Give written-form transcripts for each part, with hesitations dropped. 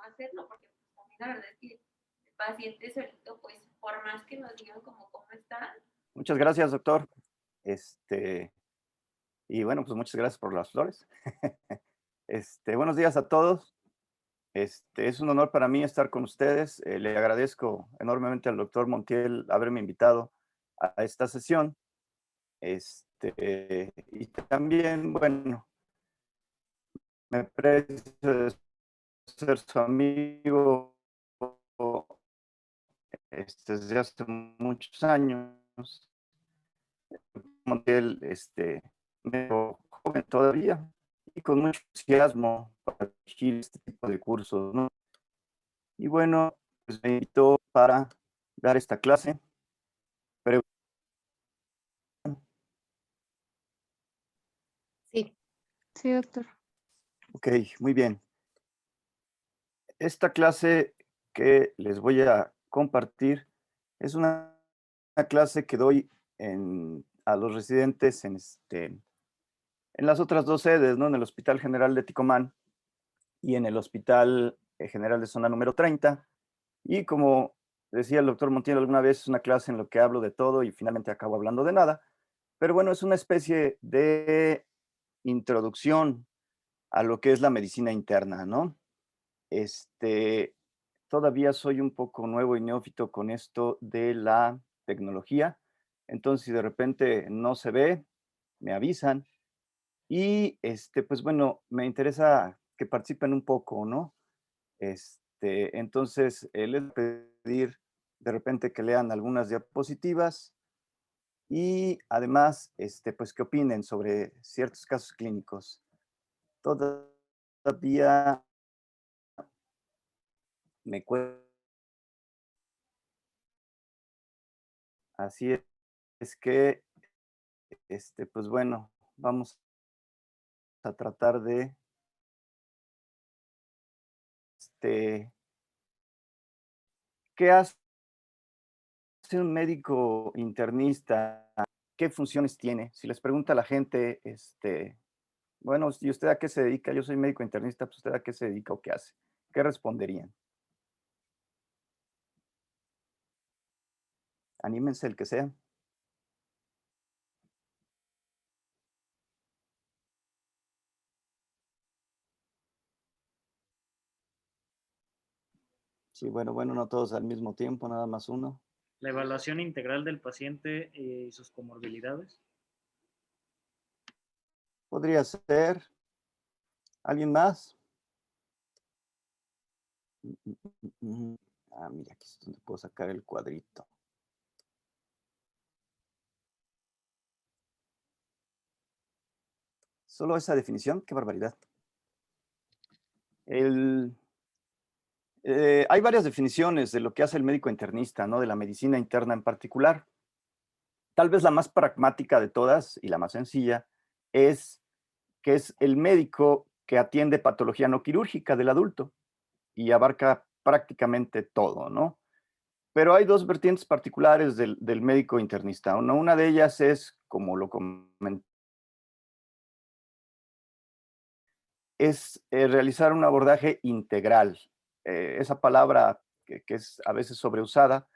hacerlo, porque pues, también la verdad es que el paciente solito, pues por más que nos digan como cómo está. Muchas gracias, doctor. Este, y bueno, pues muchas gracias por las flores. Buenos días a todos. Es un honor para mí estar con ustedes. Le agradezco enormemente al doctor Montiel haberme invitado a esta sesión. Y también, bueno, me aprecio ser su amigo desde hace muchos años. Montiel, medio joven todavía y con mucho entusiasmo para dirigir este tipo de cursos, ¿no? Y bueno, pues me invitó para dar esta clase. Pero, Sí, sí, doctor. ok, muy bien. Esta clase que les voy a compartir es una clase que doy a los residentes en las otras dos sedes, ¿no? En el Hospital General de Ticomán y en el Hospital General de Zona número 30. Y como decía el doctor Montiel alguna vez, es una clase en la que hablo de todo y finalmente acabo hablando de nada. Pero bueno, es una especie de introducción a lo que es la medicina interna, ¿no? Este, Todavía soy un poco nuevo y neófito con esto de la tecnología. Entonces, si de repente no se ve, me avisan. Y pues bueno, me interesa que participen un poco, ¿no? Entonces, les voy a pedir de repente que lean algunas diapositivas y además, pues qué opinen sobre ciertos casos clínicos. Todavía me cuesta. Así es que, pues bueno, vamos a tratar de, ¿qué hace un médico internista? ¿Qué funciones tiene? Si les pregunta a la gente, bueno, ¿y usted a qué se dedica? Yo soy médico internista, pues ¿usted a qué se dedica o qué hace? ¿Qué responderían? Anímense el que sea. Sí, bueno, no todos al mismo tiempo, nada más uno. La evaluación integral del paciente y sus comorbilidades. Podría ser. ¿Alguien más? Mira, aquí es donde puedo sacar el cuadrito. Solo esa definición, qué barbaridad. Hay varias definiciones de lo que hace el médico internista, ¿no? De la medicina interna en particular. Tal vez la más pragmática de todas y la más sencilla es que es el médico que atiende patología no quirúrgica del adulto y abarca prácticamente todo, ¿no? Pero hay dos vertientes particulares del médico internista, ¿no? Una de ellas es, como lo comenté, es realizar un abordaje integral. Esa palabra que es a veces sobreusada,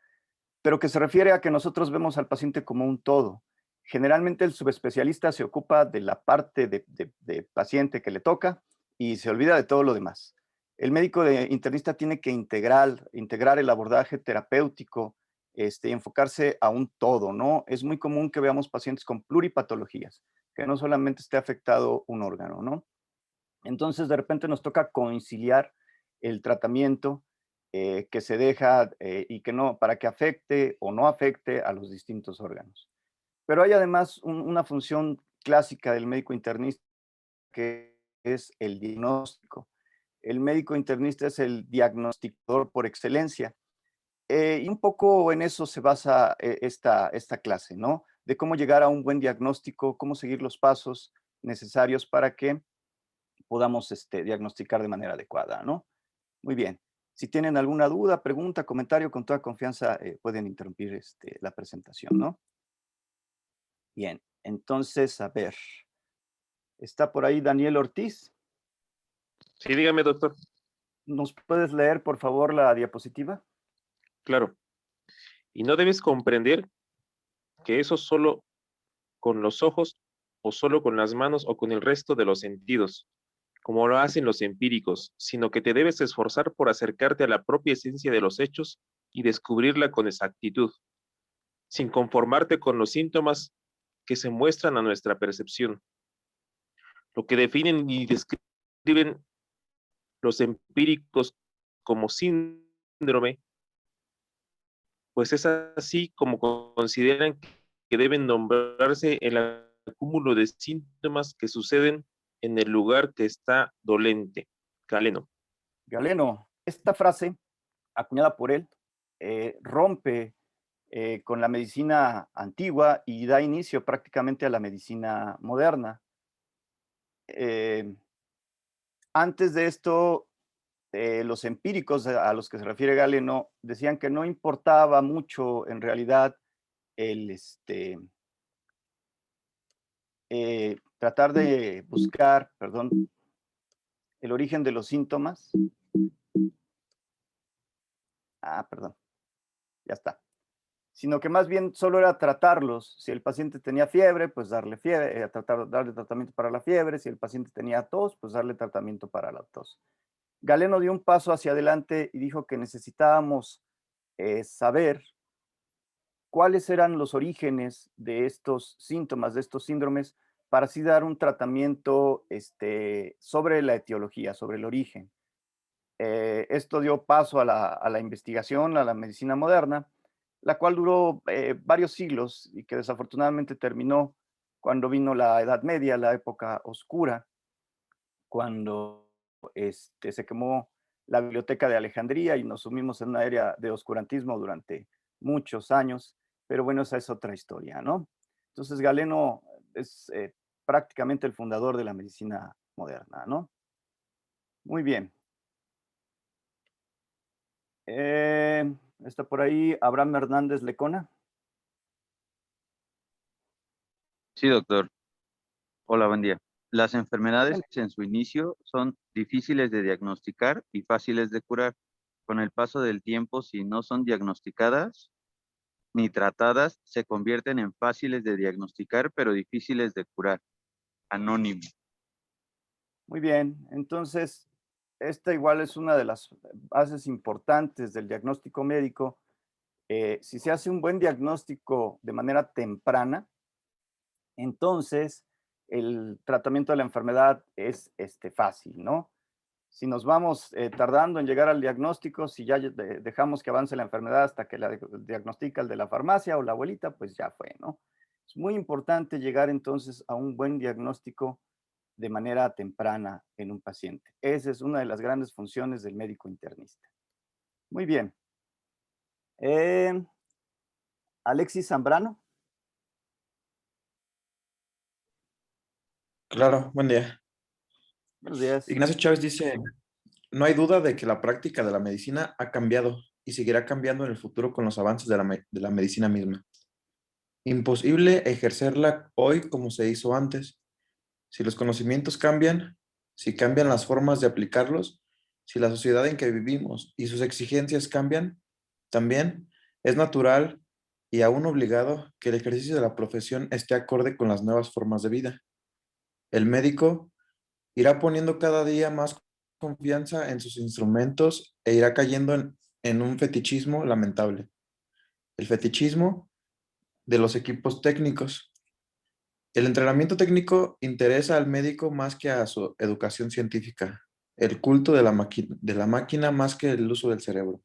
pero que se refiere a que nosotros vemos al paciente como un todo. Generalmente el subespecialista se ocupa de la parte de paciente que le toca y se olvida de todo lo demás. El médico internista tiene que integrar el abordaje terapéutico, y enfocarse a un todo, ¿no? Es muy común que veamos pacientes con pluripatologías, que no solamente esté afectado un órgano, ¿no? Entonces, de repente nos toca conciliar el tratamiento que se deja y que no, para que afecte o no afecte a los distintos órganos. Pero hay además una función clásica del médico internista que es el diagnóstico. El médico internista es el diagnosticador por excelencia. Y un poco en eso se basa esta clase, ¿no? De cómo llegar a un buen diagnóstico, cómo seguir los pasos necesarios para que podamos diagnosticar de manera adecuada, ¿no? Muy bien. Si tienen alguna duda, pregunta, comentario, con toda confianza pueden interrumpir la presentación, ¿no? Bien, entonces, a ver, está por ahí Daniel Ortiz. Sí, dígame, doctor. ¿Nos puedes leer, por favor, la diapositiva? Claro. Y no debes comprender que eso solo con los ojos o solo con las manos o con el resto de los sentidos, como lo hacen los empíricos, sino que te debes esforzar por acercarte a la propia esencia de los hechos y descubrirla con exactitud, sin conformarte con los síntomas que se muestran a nuestra percepción. Lo que definen y describen los empíricos como síndrome, pues es así como consideran que deben nombrarse el acúmulo de síntomas que suceden en el lugar que está dolente. Galeno. Galeno, esta frase, acuñada por él, rompe con la medicina antigua y da inicio prácticamente a la medicina moderna. Antes de esto, los empíricos a los que se refiere Galeno decían que no importaba mucho en realidad el tratar de buscar, perdón, el origen de los síntomas. Perdón, ya está. Sino que más bien solo era tratarlos. Si el paciente tenía fiebre, pues darle fiebre, darle tratamiento para la fiebre. Si el paciente tenía tos, pues darle tratamiento para la tos. Galeno dio un paso hacia adelante y dijo que necesitábamos saber cuáles eran los orígenes de estos síntomas, de estos síndromes, para así dar un tratamiento sobre la etiología, sobre el origen. Esto dio paso a la investigación, a la medicina moderna, la cual duró varios siglos y que desafortunadamente terminó cuando vino la Edad Media, la época oscura, cuando se quemó la biblioteca de Alejandría y nos sumimos en una era de oscurantismo durante muchos años, pero bueno, esa es otra historia, ¿no? Entonces Galeno es prácticamente el fundador de la medicina moderna, ¿no? Muy bien. Está por ahí Abraham Hernández Lecona. Sí, doctor. Hola, buen día. Las enfermedades en su inicio son difíciles de diagnosticar y fáciles de curar. Con el paso del tiempo, si no son diagnosticadas ni tratadas, se convierten en fáciles de diagnosticar, pero difíciles de curar. Anónimo. Muy bien, entonces esta igual es una de las bases importantes del diagnóstico médico. Si se hace un buen diagnóstico de manera temprana, entonces el tratamiento de la enfermedad es fácil, ¿no? Si nos vamos tardando en llegar al diagnóstico, si ya dejamos que avance la enfermedad hasta que la diagnostica el de la farmacia o la abuelita, pues ya fue, ¿no? Es muy importante llegar entonces a un buen diagnóstico de manera temprana en un paciente. Esa es una de las grandes funciones del médico internista. Muy bien. Alexis Zambrano. Claro, buen día. Buenos días. Ignacio Chávez dice, no hay duda de que la práctica de la medicina ha cambiado y seguirá cambiando en el futuro con los avances de la medicina misma. Imposible ejercerla hoy como se hizo antes. Si los conocimientos cambian, si cambian las formas de aplicarlos, si la sociedad en que vivimos y sus exigencias cambian, también es natural y aún obligado que el ejercicio de la profesión esté acorde con las nuevas formas de vida. El médico irá poniendo cada día más confianza en sus instrumentos e irá cayendo en un fetichismo lamentable. El fetichismo de los equipos técnicos. El entrenamiento técnico interesa al médico más que a su educación científica. El culto de la máquina más que el uso del cerebro.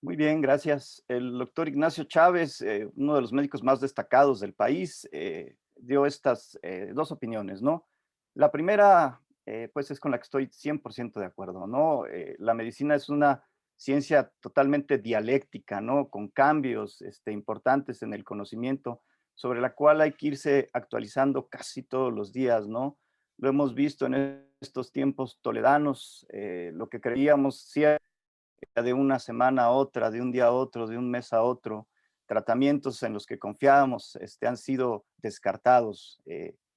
Muy bien, gracias. El doctor Ignacio Chávez, uno de los médicos más destacados del país, dio estas dos opiniones, ¿no? La primera, pues es con la que estoy 100% de acuerdo, ¿no? La medicina es una ciencia totalmente dialéctica, ¿no? Con cambios importantes en el conocimiento, sobre la cual hay que irse actualizando casi todos los días, ¿no? Lo hemos visto en estos tiempos toledanos, lo que creíamos de una semana a otra, de un día a otro, de un mes a otro, tratamientos en los que confiábamos han sido descartados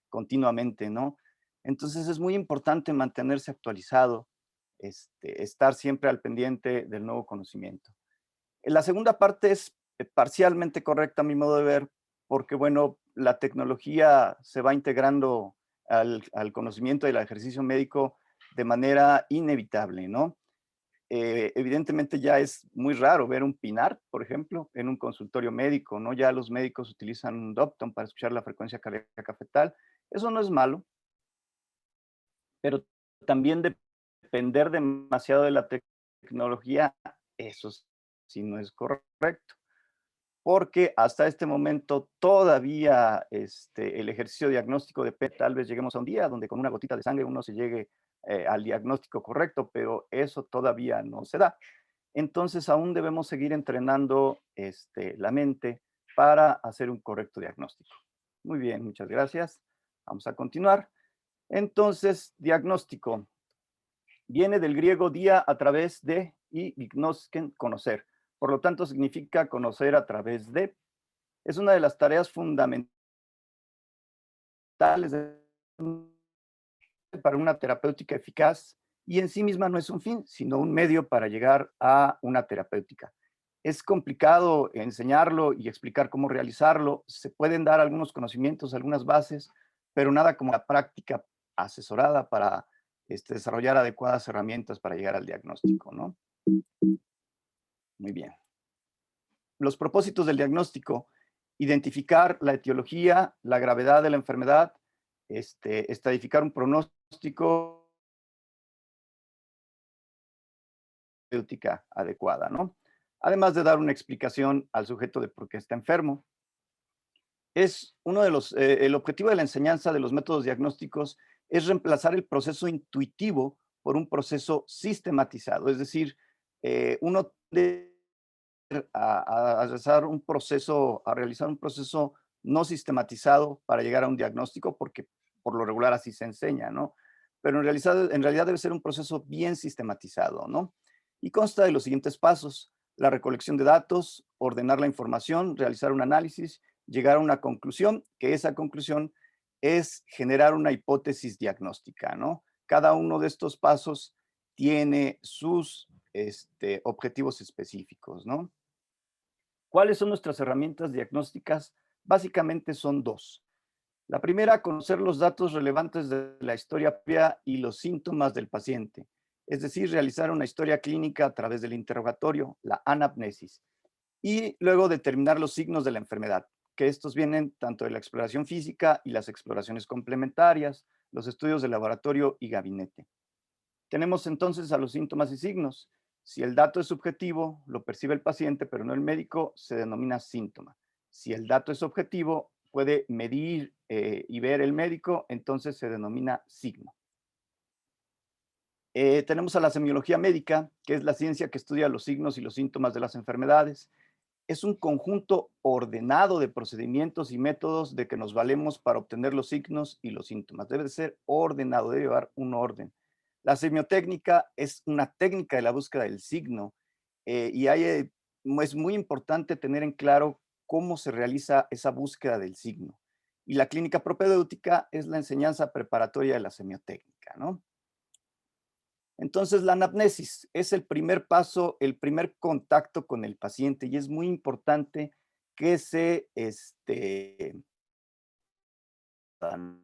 continuamente, ¿no? Entonces es muy importante mantenerse actualizado, estar siempre al pendiente del nuevo conocimiento. La segunda parte es parcialmente correcta a mi modo de ver, porque bueno, la tecnología se va integrando al conocimiento y al ejercicio médico de manera inevitable, ¿no? Evidentemente ya es muy raro ver un PINAR, por ejemplo, en un consultorio médico, ¿no? Ya los médicos utilizan un Dopton para escuchar la frecuencia cardíaca fetal. Eso no es malo, pero también depender demasiado de la tecnología, eso sí no es correcto, porque hasta este momento todavía el ejercicio diagnóstico de PET, tal vez lleguemos a un día donde con una gotita de sangre uno se llegue al diagnóstico correcto, pero eso todavía no se da. Entonces aún debemos seguir entrenando la mente para hacer un correcto diagnóstico. Muy bien, muchas gracias. Vamos a continuar. Entonces, diagnóstico. Viene del griego dia a través de y gnosken, conocer. Por lo tanto, significa conocer a través de. Es una de las tareas fundamentales para una terapéutica eficaz y en sí misma no es un fin, sino un medio para llegar a una terapéutica. Es complicado enseñarlo y explicar cómo realizarlo. Se pueden dar algunos conocimientos, algunas bases, pero nada como la práctica asesorada para desarrollar adecuadas herramientas para llegar al diagnóstico, ¿no? Muy bien. Los propósitos del diagnóstico: identificar la etiología, la gravedad de la enfermedad, estadificar un pronóstico terapéutica adecuada, ¿no? Además de dar una explicación al sujeto de por qué está enfermo. Es uno de los, el objetivo de la enseñanza de los métodos diagnósticos es reemplazar el proceso intuitivo por un proceso sistematizado, es decir, uno debe a realizar un proceso no sistematizado para llegar a un diagnóstico, porque por lo regular así se enseña, ¿no? Pero en realidad debe ser un proceso bien sistematizado, ¿no? Y consta de los siguientes pasos: la recolección de datos, ordenar la información, realizar un análisis, llegar a una conclusión, que esa conclusión es generar una hipótesis diagnóstica, ¿no? Cada uno de estos pasos tiene sus objetivos específicos, ¿no? ¿Cuáles son nuestras herramientas diagnósticas? Básicamente son dos. La primera, conocer los datos relevantes de la historia previa y los síntomas del paciente, es decir, realizar una historia clínica a través del interrogatorio, la anamnesis, y luego determinar los signos de la enfermedad, que estos vienen tanto de la exploración física y las exploraciones complementarias, los estudios de laboratorio y gabinete. Tenemos entonces a los síntomas y signos. Si el dato es subjetivo, lo percibe el paciente, pero no el médico, se denomina síntoma. Si el dato es objetivo, puede medir y ver el médico, entonces se denomina signo. Tenemos a la semiología médica, que es la ciencia que estudia los signos y los síntomas de las enfermedades. Es un conjunto ordenado de procedimientos y métodos de que nos valemos para obtener los signos y los síntomas. Debe de ser ordenado, debe llevar un orden. La semiotécnica es una técnica de la búsqueda del signo y es muy importante tener en claro cómo se realiza esa búsqueda del signo. Y la clínica propedéutica es la enseñanza preparatoria de la semiotécnica, ¿no? Entonces, la anamnesis es el primer paso, el primer contacto con el paciente, y es muy importante que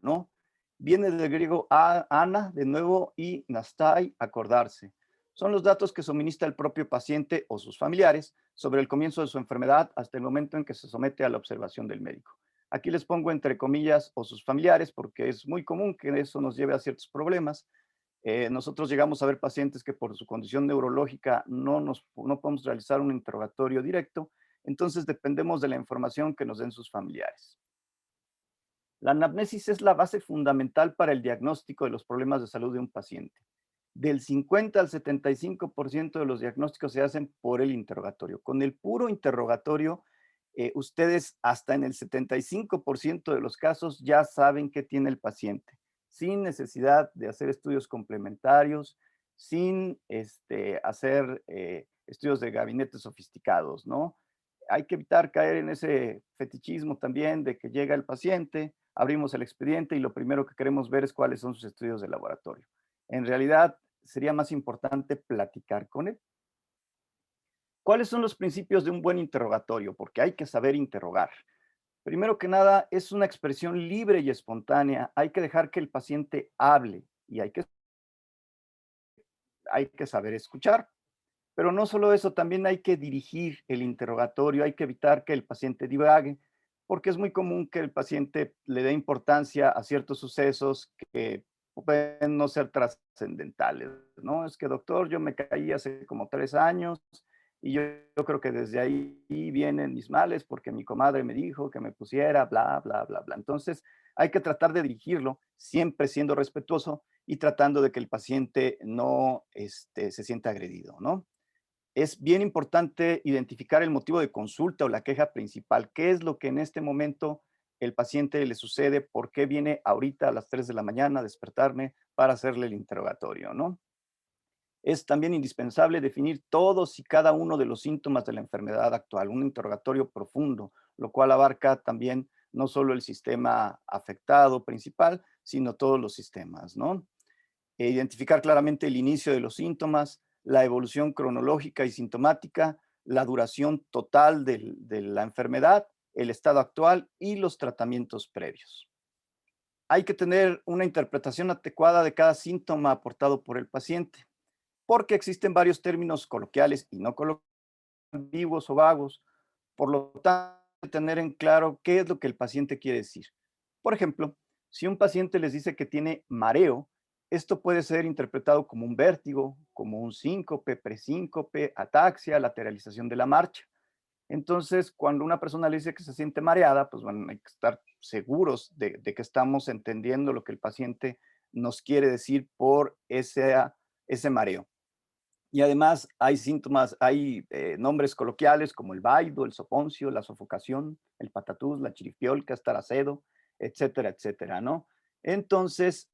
¿no? Viene del griego ana, de nuevo, y nastai, acordarse. Son los datos que suministra el propio paciente o sus familiares sobre el comienzo de su enfermedad hasta el momento en que se somete a la observación del médico. Aquí les pongo entre comillas o sus familiares porque es muy común que eso nos lleve a ciertos problemas. Nosotros llegamos a ver pacientes que por su condición neurológica no podemos realizar un interrogatorio directo, entonces dependemos de la información que nos den sus familiares. La anamnesis es la base fundamental para el diagnóstico de los problemas de salud de un paciente. Del 50 al 75% de los diagnósticos se hacen por el interrogatorio. Con el puro interrogatorio, ustedes hasta en el 75% de los casos ya saben qué tiene el paciente, sin necesidad de hacer estudios complementarios, sin hacer estudios de gabinete sofisticados, ¿no? Hay que evitar caer en ese fetichismo también de que llega el paciente, abrimos el expediente y lo primero que queremos ver es cuáles son sus estudios de laboratorio. En realidad, sería más importante platicar con él. ¿Cuáles son los principios de un buen interrogatorio? Porque hay que saber interrogar. Primero que nada, es una expresión libre y espontánea. Hay que dejar que el paciente hable y hay que saber escuchar. Pero no solo eso, también hay que dirigir el interrogatorio, hay que evitar que el paciente divague, porque es muy común que el paciente le dé importancia a ciertos sucesos que pueden no ser trascendentales, ¿no? Es que, doctor, yo me caí hace como 3 años y yo creo que desde ahí vienen mis males porque mi comadre me dijo que me pusiera, bla, bla, bla, bla. Entonces, hay que tratar de dirigirlo, siempre siendo respetuoso y tratando de que el paciente no se sienta agredido, ¿no? Es bien importante identificar el motivo de consulta o la queja principal. ¿Qué es lo que en este momento el paciente le sucede? ¿Por qué viene ahorita a las 3 de la mañana a despertarme para hacerle el interrogatorio, ¿no? Es también indispensable definir todos y cada uno de los síntomas de la enfermedad actual, un interrogatorio profundo, lo cual abarca también no solo el sistema afectado principal, sino todos los sistemas, ¿no? Identificar claramente el inicio de los síntomas, la evolución cronológica y sintomática, la duración total de la enfermedad, el estado actual y los tratamientos previos. Hay que tener una interpretación adecuada de cada síntoma aportado por el paciente, porque existen varios términos coloquiales y no coloquiales, ambiguos o vagos. Por lo tanto, hay que tener en claro qué es lo que el paciente quiere decir. Por ejemplo, si un paciente les dice que tiene mareo, esto puede ser interpretado como un vértigo, como un síncope, presíncope, ataxia, lateralización de la marcha. Entonces, cuando una persona le dice que se siente mareada, pues bueno, hay que estar seguros de que estamos entendiendo lo que el paciente nos quiere decir por ese mareo. Y además hay síntomas, hay nombres coloquiales como el vaido, el soponcio, la sofocación, el patatús, la chiripiolca, estar acedo, etcétera, etcétera, ¿no? Entonces,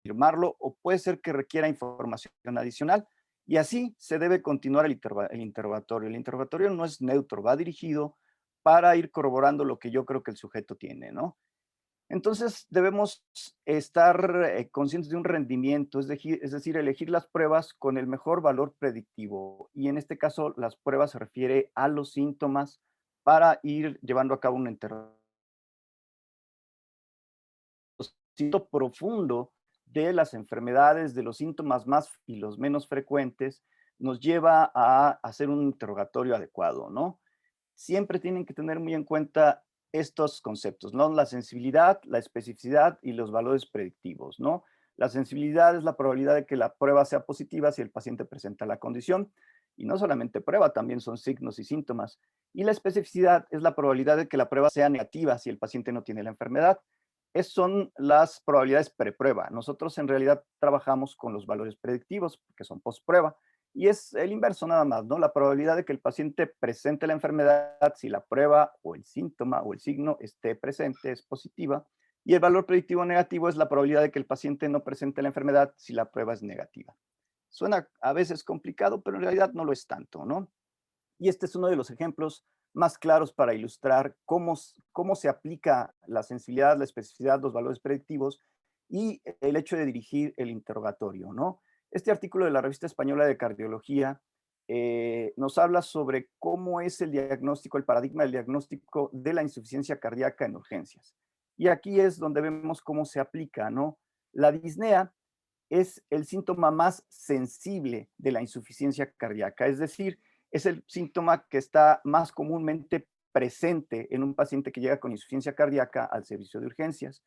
firmarlo o puede ser que requiera información adicional y así se debe continuar el interrogatorio. El interrogatorio no es neutro, va dirigido para ir corroborando lo que yo creo que el sujeto tiene, ¿no? Entonces debemos estar conscientes de un rendimiento, es decir, elegir las pruebas con el mejor valor predictivo y en este caso las pruebas se refiere a los síntomas para ir llevando a cabo un interrogatorio profundo de las enfermedades, de los síntomas más y los menos frecuentes, nos lleva a hacer un interrogatorio adecuado, ¿no? Siempre tienen que tener muy en cuenta estos conceptos, ¿no? La sensibilidad, la especificidad y los valores predictivos, ¿no? La sensibilidad es la probabilidad de que la prueba sea positiva si el paciente presenta la condición. Y no solamente prueba, también son signos y síntomas. Y la especificidad es la probabilidad de que la prueba sea negativa si el paciente no tiene la enfermedad. Esas son las probabilidades preprueba. Nosotros en realidad trabajamos con los valores predictivos, que son postprueba, y es el inverso nada más, ¿no? La probabilidad de que el paciente presente la enfermedad si la prueba o el síntoma o el signo esté presente es positiva, y el valor predictivo negativo es la probabilidad de que el paciente no presente la enfermedad si la prueba es negativa. Suena a veces complicado, pero en realidad no lo es tanto, ¿no? Y este es uno de los ejemplos más claros para ilustrar cómo se aplica la sensibilidad, la especificidad, los valores predictivos y el hecho de dirigir el interrogatorio, ¿no? Este artículo de la Revista Española de Cardiología nos habla sobre cómo es el diagnóstico, el paradigma del diagnóstico de la insuficiencia cardíaca en urgencias. Y aquí es donde vemos cómo se aplica, ¿no? La disnea es el síntoma más sensible de la insuficiencia cardíaca, es decir, es el síntoma que está más comúnmente presente en un paciente que llega con insuficiencia cardíaca al servicio de urgencias,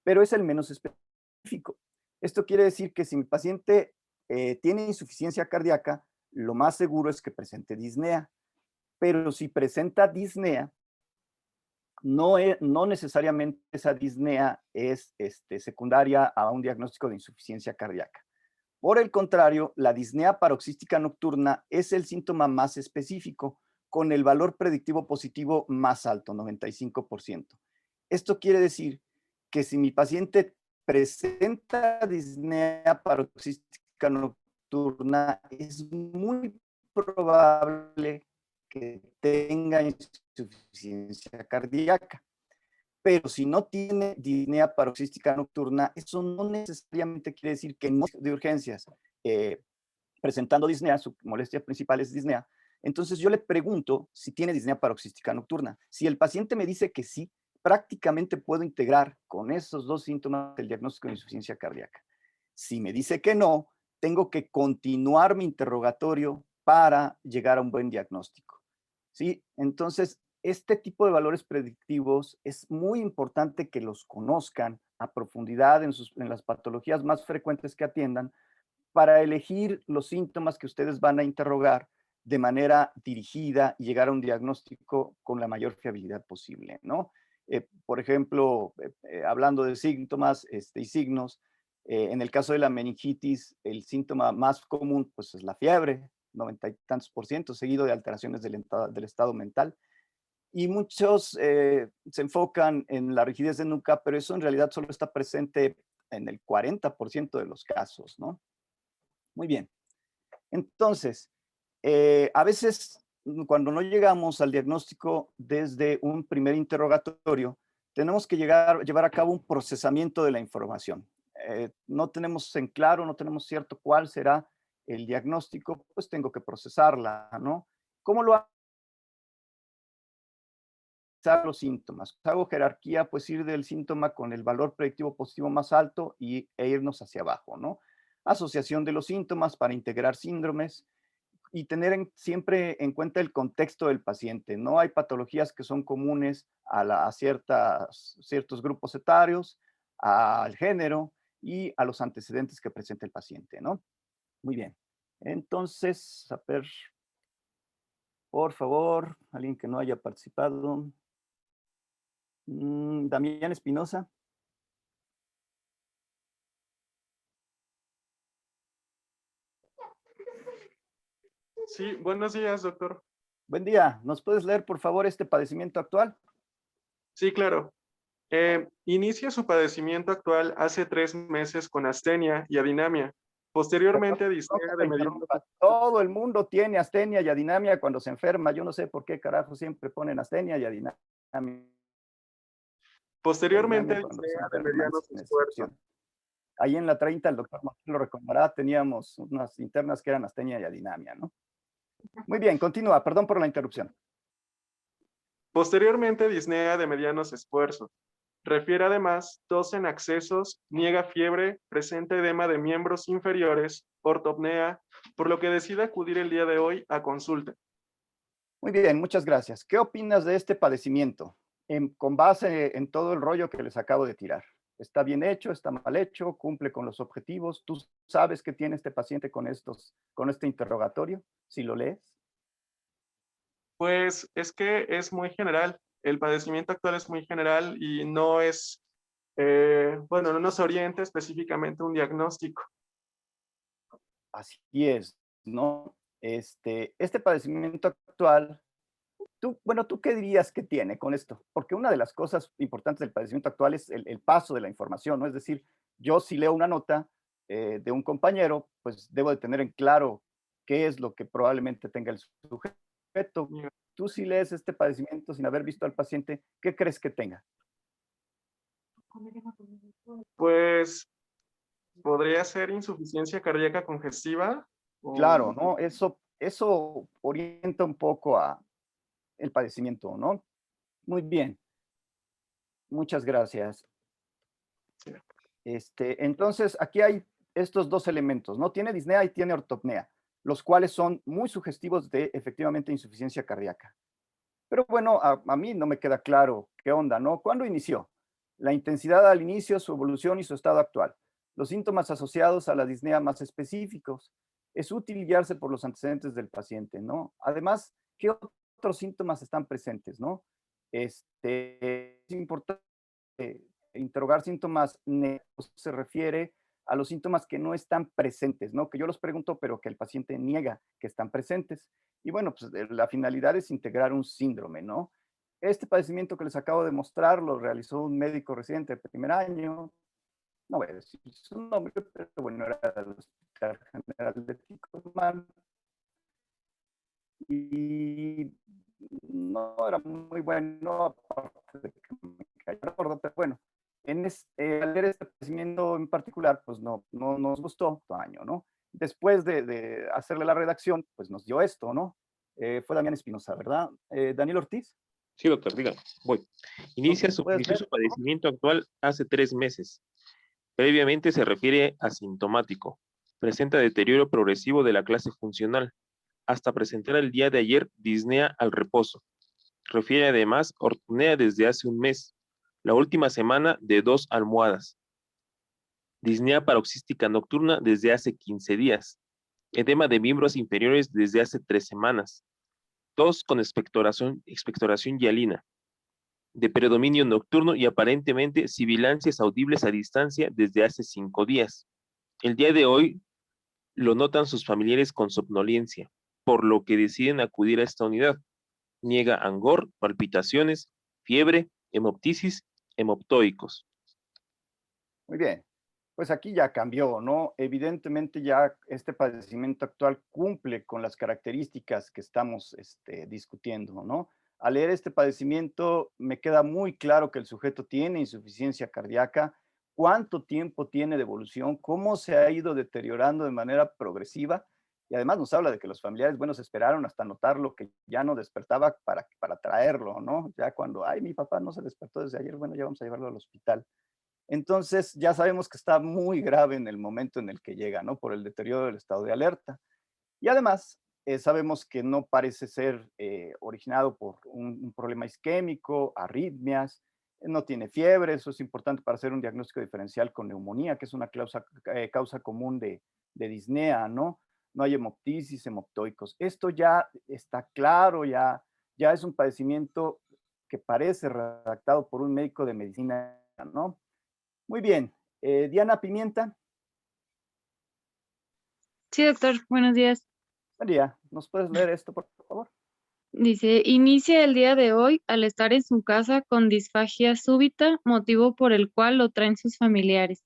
pero es el menos específico. Esto quiere decir que si mi paciente tiene insuficiencia cardíaca, lo más seguro es que presente disnea, pero si presenta disnea, no necesariamente esa disnea es secundaria a un diagnóstico de insuficiencia cardíaca. Por el contrario, la disnea paroxística nocturna es el síntoma más específico, con el valor predictivo positivo más alto, 95%. Esto quiere decir que si mi paciente presenta disnea paroxística nocturna, es muy probable que tenga insuficiencia cardíaca. Pero si no tiene disnea paroxística nocturna, eso no necesariamente quiere decir que no de urgencias. Presentando disnea, su molestia principal es disnea, entonces yo le pregunto si tiene disnea paroxística nocturna. Si el paciente me dice que sí, prácticamente puedo integrar con esos dos síntomas el diagnóstico de insuficiencia cardíaca. Si me dice que no, tengo que continuar mi interrogatorio para llegar a un buen diagnóstico. ¿Sí? Entonces, este tipo de valores predictivos es muy importante que los conozcan a profundidad en las patologías más frecuentes que atiendan para elegir los síntomas que ustedes van a interrogar de manera dirigida y llegar a un diagnóstico con la mayor fiabilidad posible, ¿no? Por ejemplo, hablando de síntomas y signos, en el caso de la meningitis, el síntoma más común pues, es la fiebre, 90 y tantos %, seguido de alteraciones del estado mental. Y muchos se enfocan en la rigidez de nuca, pero eso en realidad solo está presente en el 40% de los casos, ¿no? Muy bien. Entonces, a veces cuando no llegamos al diagnóstico desde un primer interrogatorio, tenemos que llevar a cabo un procesamiento de la información. No tenemos en claro, no tenemos cierto cuál será el diagnóstico, pues tengo que procesarla, ¿no? ¿Cómo lo hago? Los síntomas. Hago jerarquía, pues ir del síntoma con el valor predictivo positivo más alto e irnos hacia abajo, ¿no? Asociación de los síntomas para integrar síndromes y tener siempre en cuenta el contexto del paciente. No hay patologías que son comunes a ciertos grupos etarios, al género y a los antecedentes que presenta el paciente, ¿no? Muy bien. Entonces, a ver, por favor, alguien que no haya participado. Damián Espinosa. Sí, buenos días, doctor. Buen día. ¿Nos puedes leer, por favor, este padecimiento actual? Sí, claro. Inicia su padecimiento actual hace 3 meses con astenia y adinamia. Posteriormente, disnea de mediano. Todo el mundo tiene astenia y adinamia cuando se enferma. Yo no sé por qué carajo siempre ponen astenia y adinamia. Posteriormente, disnea de medianos esfuerzos. Ahí en la 30, el doctor lo recordará, teníamos unas internas que eran astenia y adinamia, ¿no? Muy bien, continúa. Perdón por la interrupción. Posteriormente, disnea de medianos esfuerzos. Refiere además tos en accesos, niega fiebre, presenta edema de miembros inferiores, ortopnea, por lo que decide acudir el día de hoy a consulta. Muy bien, muchas gracias. ¿Qué opinas de este padecimiento? Con base en todo el rollo que les acabo de tirar. ¿Está bien hecho? ¿Está mal hecho? ¿Cumple con los objetivos? ¿Tú sabes qué tiene este paciente con este interrogatorio? Si lo lees. Pues es que es muy general. El padecimiento actual es muy general y no es, bueno, no nos orienta específicamente un diagnóstico. Así es, ¿no? Este padecimiento actual, ¿tú qué dirías que tiene con esto? Porque una de las cosas importantes del padecimiento actual es el paso de la información, ¿no? Es decir, yo si leo una nota de un compañero, pues debo de tener en claro qué es lo que probablemente tenga el sujeto. Tú si lees este padecimiento sin haber visto al paciente, ¿qué crees que tenga? Pues podría ser insuficiencia cardíaca congestiva. Claro, ¿no? Eso orienta un poco a el padecimiento, ¿no? Muy bien. Muchas gracias. Entonces, aquí hay estos dos elementos, ¿no? Tiene disnea y tiene ortopnea, los cuales son muy sugestivos de efectivamente insuficiencia cardíaca. Pero bueno, a mí no me queda claro qué onda, ¿no? ¿Cuándo inició? La intensidad al inicio, su evolución y su estado actual. Los síntomas asociados a la disnea más específicos. Es útil guiarse por los antecedentes del paciente, ¿no? Además, ¿qué otros síntomas están presentes, no? es importante interrogar síntomas negativos, se refiere a los síntomas que no están presentes, ¿no? Que yo los pregunto, pero que el paciente niega que están presentes. Y bueno, pues la finalidad es integrar un síndrome, ¿no? Este padecimiento que les acabo de mostrar lo realizó un médico residente de primer año, no voy a decir su nombre, pero bueno, era del Hospital General de Ticomán, y no era muy bueno, aparte de que me cayó gordo, pero bueno, al leer este padecimiento en particular, pues no nos gustó todo año, ¿no? Después de hacerle la redacción, pues nos dio esto, ¿no? Fue Damián Espinosa, ¿verdad? Daniel Ortiz. Sí, doctor, diga, voy. Inició su ¿Puedes leer? padecimiento actual hace 3 meses. Previamente se refiere asintomático. Presenta deterioro progresivo de la clase funcional, hasta presentar el día de ayer disnea al reposo. Refiere además ortopnea desde hace un mes, la última semana de 2 almohadas. Disnea paroxística nocturna desde hace 15 días. Edema de miembros inferiores desde hace 3 semanas. Tos con expectoración hialina. De predominio nocturno y aparentemente sibilancias audibles a distancia desde hace 5 días. El día de hoy lo notan sus familiares con somnolencia, por lo que deciden acudir a esta unidad. Niega angor, palpitaciones, fiebre, hemoptisis, hemoptoicos. Muy bien. Pues aquí ya cambió, ¿no? Evidentemente ya este padecimiento actual cumple con las características que estamos discutiendo, ¿no? Al leer este padecimiento me queda muy claro que el sujeto tiene insuficiencia cardíaca, cuánto tiempo tiene de evolución, cómo se ha ido deteriorando de manera progresiva, y además nos habla de que los familiares, bueno, se esperaron hasta notarlo que ya no despertaba para traerlo, ¿no? Ya cuando, ay, mi papá no se despertó desde ayer, bueno, ya vamos a llevarlo al hospital. Entonces ya sabemos que está muy grave en el momento en el que llega, ¿no? Por el deterioro del estado de alerta. Y además sabemos que no parece ser originado por un problema isquémico, arritmias, no tiene fiebre, eso es importante para hacer un diagnóstico diferencial con neumonía, que es una causa común de disnea, ¿no? No hay hemoptisis, hemoptoicos. Esto ya está claro, ya es un padecimiento que parece redactado por un médico de medicina, ¿no? Muy bien. Diana Pimienta. Sí, doctor, buenos días. María, ¿nos puedes leer esto, por favor? Dice, inicia el día de hoy al estar en su casa con disfagia súbita, motivo por el cual lo traen sus familiares.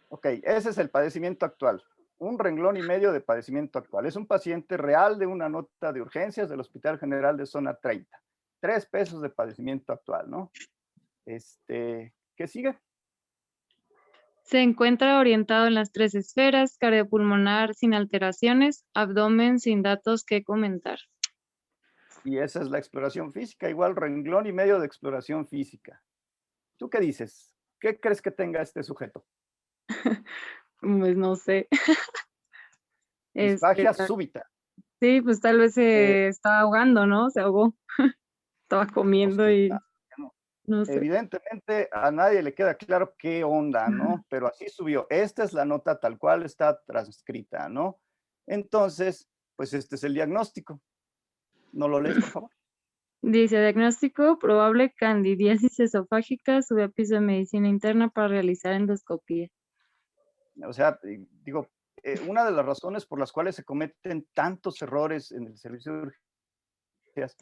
Ok, ese es el padecimiento actual. Un renglón y medio de padecimiento actual. Es un paciente real de una nota de urgencias del Hospital General de Zona 30. 3 pesos de padecimiento actual, ¿no? ¿Qué sigue? Se encuentra orientado en las 3 esferas, cardiopulmonar sin alteraciones, abdomen sin datos que comentar. Y esa es la exploración física, igual renglón y medio de exploración física. ¿Tú qué dices? ¿Qué crees que tenga este sujeto? Pues no sé. Disfagia súbita. Sí, pues tal vez se estaba ahogando, ¿no? Se ahogó. Estaba comiendo y no sé. Evidentemente a nadie le queda claro qué onda, ¿no? Pero así subió. Esta es la nota tal cual está transcrita, ¿no? Entonces, pues este es el diagnóstico. ¿No lo lees, por favor? Dice, diagnóstico probable candidiasis esofágica, sube a piso de medicina interna para realizar endoscopía. O sea, digo, una de las razones por las cuales se cometen tantos errores en el servicio de urgencias,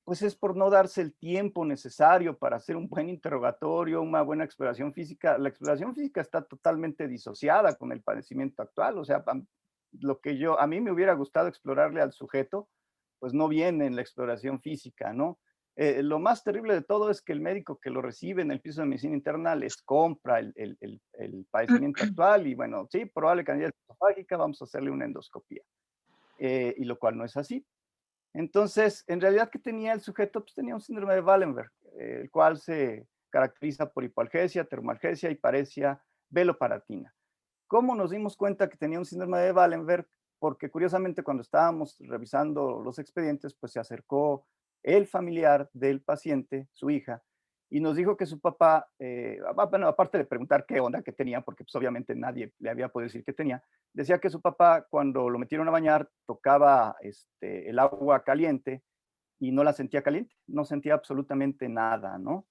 pues es por no darse el tiempo necesario para hacer un buen interrogatorio, una buena exploración física. La exploración física está totalmente disociada con el padecimiento actual. O sea, a mí me hubiera gustado explorarle al sujeto, pues no viene en la exploración física, ¿no? Lo más terrible de todo es que el médico que lo recibe en el piso de medicina interna les compra el padecimiento actual y bueno, sí, probable candidiasis esofágica, vamos a hacerle una endoscopía. Y lo cual no es así. Entonces, en realidad, ¿qué tenía el sujeto? Pues tenía un síndrome de Wallenberg, el cual se caracteriza por hipoalgesia, termalgesia y paresia veloparatina. ¿Cómo nos dimos cuenta que tenía un síndrome de Wallenberg? Porque curiosamente cuando estábamos revisando los expedientes, pues se acercó el familiar del paciente, su hija, y nos dijo que su papá, bueno, aparte de preguntar qué onda que tenía, porque pues obviamente nadie le había podido decir qué tenía, decía que su papá cuando lo metieron a bañar tocaba el agua caliente y no la sentía caliente, no sentía absolutamente nada, ¿no?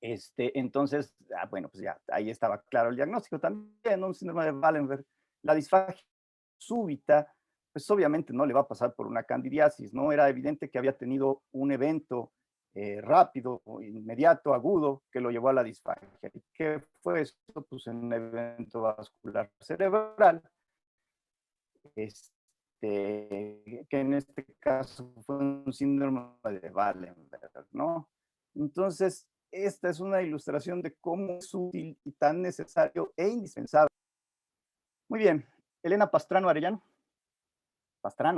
Entonces, bueno, pues ya ahí estaba claro el diagnóstico también, ¿no? Un síndrome de Wallenberg. La disfagia súbita, pues obviamente no le va a pasar por una candidiasis, ¿no? Era evidente que había tenido un evento rápido, inmediato, agudo, que lo llevó a la disfagia. ¿Y qué fue eso? Pues un evento vascular cerebral, que en este caso fue un síndrome de Wallenberg, ¿no? Entonces, esta es una ilustración de cómo es útil y tan necesario e indispensable. Muy bien, Elena Pastrana,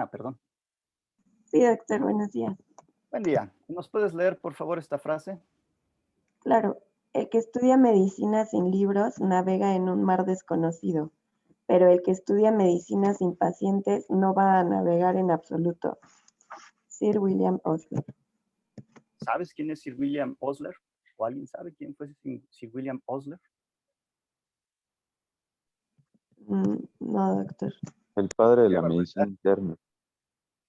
perdón. Sí, doctor, buenos días. Buen día. ¿Nos puedes leer, por favor, esta frase? Claro, el que estudia medicina sin libros navega en un mar desconocido, pero el que estudia medicina sin pacientes no va a navegar en absoluto. Sir William Osler. ¿Sabes quién es Sir William Osler? ¿O alguien sabe quién fue Sir William Osler? No, doctor. El padre de Qué la barbaridad. medicina interna.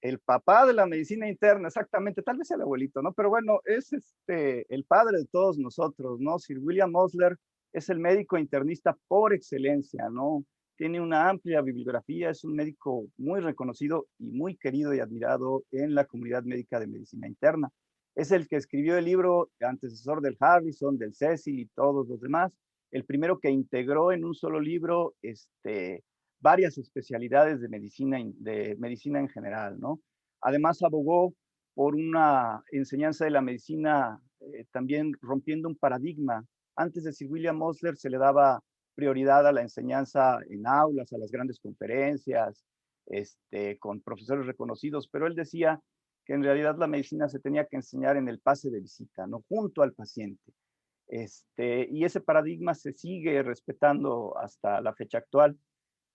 El papá de la medicina interna, exactamente, tal vez el abuelito, ¿no? Pero bueno, es el padre de todos nosotros, ¿no? Sir William Osler es el médico internista por excelencia, ¿no? Tiene una amplia bibliografía, es un médico muy reconocido y muy querido y admirado en la comunidad médica de medicina interna. Es el que escribió el libro antecesor del Harrison, del Cecil y todos los demás. El primero que integró en un solo libro, varias especialidades de medicina en general, ¿no? Además abogó por una enseñanza de la medicina también rompiendo un paradigma. Antes de Sir William Osler se le daba prioridad a la enseñanza en aulas, a las grandes conferencias, con profesores reconocidos, pero él decía que en realidad la medicina se tenía que enseñar en el pase de visita, ¿no? Junto al paciente. Y ese paradigma se sigue respetando hasta la fecha actual.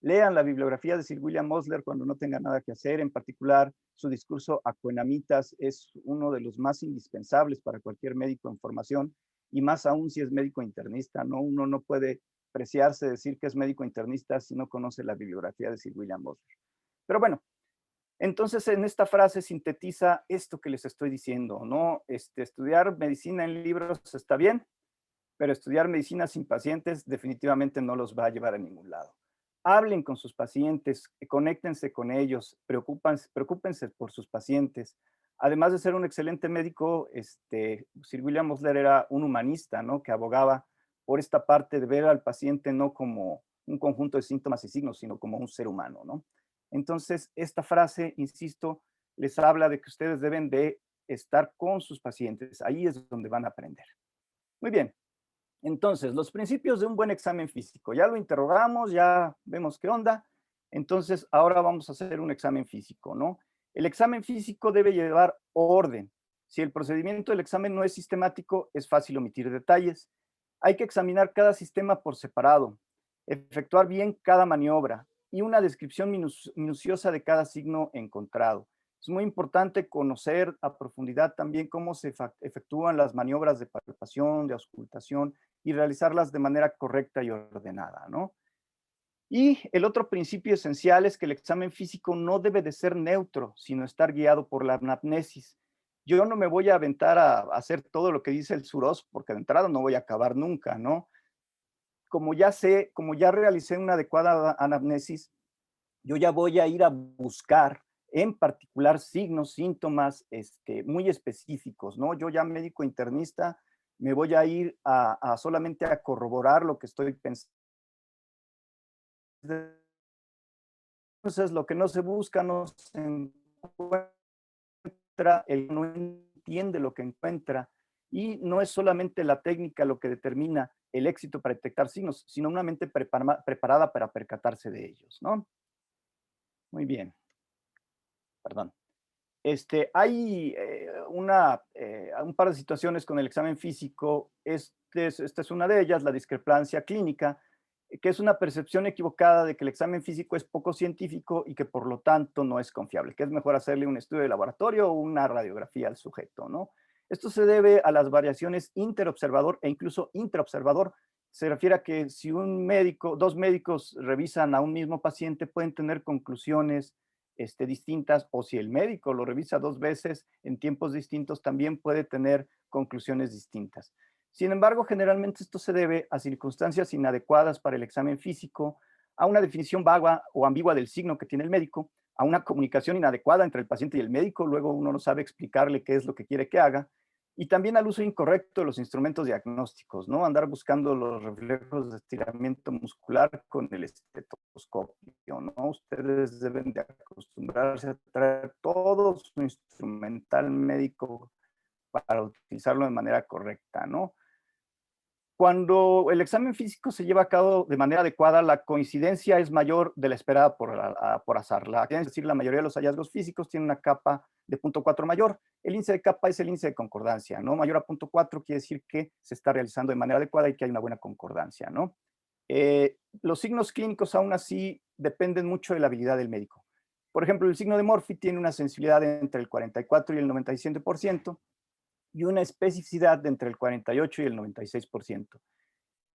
Lean la bibliografía de Sir William Osler cuando no tengan nada que hacer. En particular, su discurso Acuenamitas es uno de los más indispensables para cualquier médico en formación, y más aún si es médico internista, ¿no? Uno no puede preciarse decir que es médico internista si no conoce la bibliografía de Sir William Osler. Pero bueno, entonces en esta frase sintetiza esto que les estoy diciendo, ¿no? Estudiar medicina en libros está bien, pero estudiar medicina sin pacientes definitivamente no los va a llevar a ningún lado. Hablen con sus pacientes, conéctense con ellos, preocúpense por sus pacientes. Además de ser un excelente médico, Sir William Osler era un humanista, ¿no? Que abogaba por esta parte de ver al paciente no como un conjunto de síntomas y signos, sino como un ser humano, ¿no? Entonces, esta frase, insisto, les habla de que ustedes deben de estar con sus pacientes. Ahí es donde van a aprender. Muy bien. Entonces, los principios de un buen examen físico. Ya lo interrogamos, ya vemos qué onda. Entonces, ahora vamos a hacer un examen físico, ¿no? El examen físico debe llevar orden. Si el procedimiento del examen no es sistemático, es fácil omitir detalles. Hay que examinar cada sistema por separado, efectuar bien cada maniobra y una descripción minuciosa de cada signo encontrado. Es muy importante conocer a profundidad también cómo se efectúan las maniobras de palpación, de auscultación, y realizarlas de manera correcta y ordenada, ¿no? Y el otro principio esencial es que el examen físico no debe de ser neutro, sino estar guiado por la anamnesis. Yo no me voy a aventar a hacer todo lo que dice el SUROS, porque de entrada no voy a acabar nunca, ¿no? Como ya realicé una adecuada anamnesis, yo ya voy a ir a buscar en particular signos, síntomas muy específicos, ¿no? Yo ya médico internista me voy a ir solamente a corroborar lo que estoy pensando. Entonces, lo que no se busca no se encuentra, él no entiende lo que encuentra, y no es solamente la técnica lo que determina el éxito para detectar signos, sino una mente preparada para percatarse de ellos, ¿no? Muy bien. Perdón. Hay un par de situaciones con el examen físico. Esta es una de ellas, la discrepancia clínica, que es una percepción equivocada de que el examen físico es poco científico y que por lo tanto no es confiable, que es mejor hacerle un estudio de laboratorio o una radiografía al sujeto, ¿no? Esto se debe a las variaciones interobservador e incluso intraobservador. Se refiere a que si dos médicos revisan a un mismo paciente, pueden tener conclusiones distintas, o si el médico lo revisa 2 veces en tiempos distintos, también puede tener conclusiones distintas. Sin embargo, generalmente esto se debe a circunstancias inadecuadas para el examen físico, a una definición vaga o ambigua del signo que tiene el médico, a una comunicación inadecuada entre el paciente y el médico, luego uno no sabe explicarle qué es lo que quiere que haga, y también al uso incorrecto de los instrumentos diagnósticos, ¿no? Andar buscando los reflejos de estiramiento muscular con el estetoscopio, ¿no? Ustedes deben de acostumbrarse a traer todo su instrumental médico para utilizarlo de manera correcta, ¿no? Cuando el examen físico se lleva a cabo de manera adecuada, la coincidencia es mayor de la esperada por azar. Es decir, la mayoría de los hallazgos físicos tienen una capa de 0.4 mayor. El índice de capa es el índice de concordancia, ¿no? Mayor a 0.4 quiere decir que se está realizando de manera adecuada y que hay una buena concordancia, ¿no? Los signos clínicos aún así dependen mucho de la habilidad del médico. Por ejemplo, el signo de Murphy tiene una sensibilidad entre el 44 y el 97%, y una especificidad de entre el 48 y el 96%.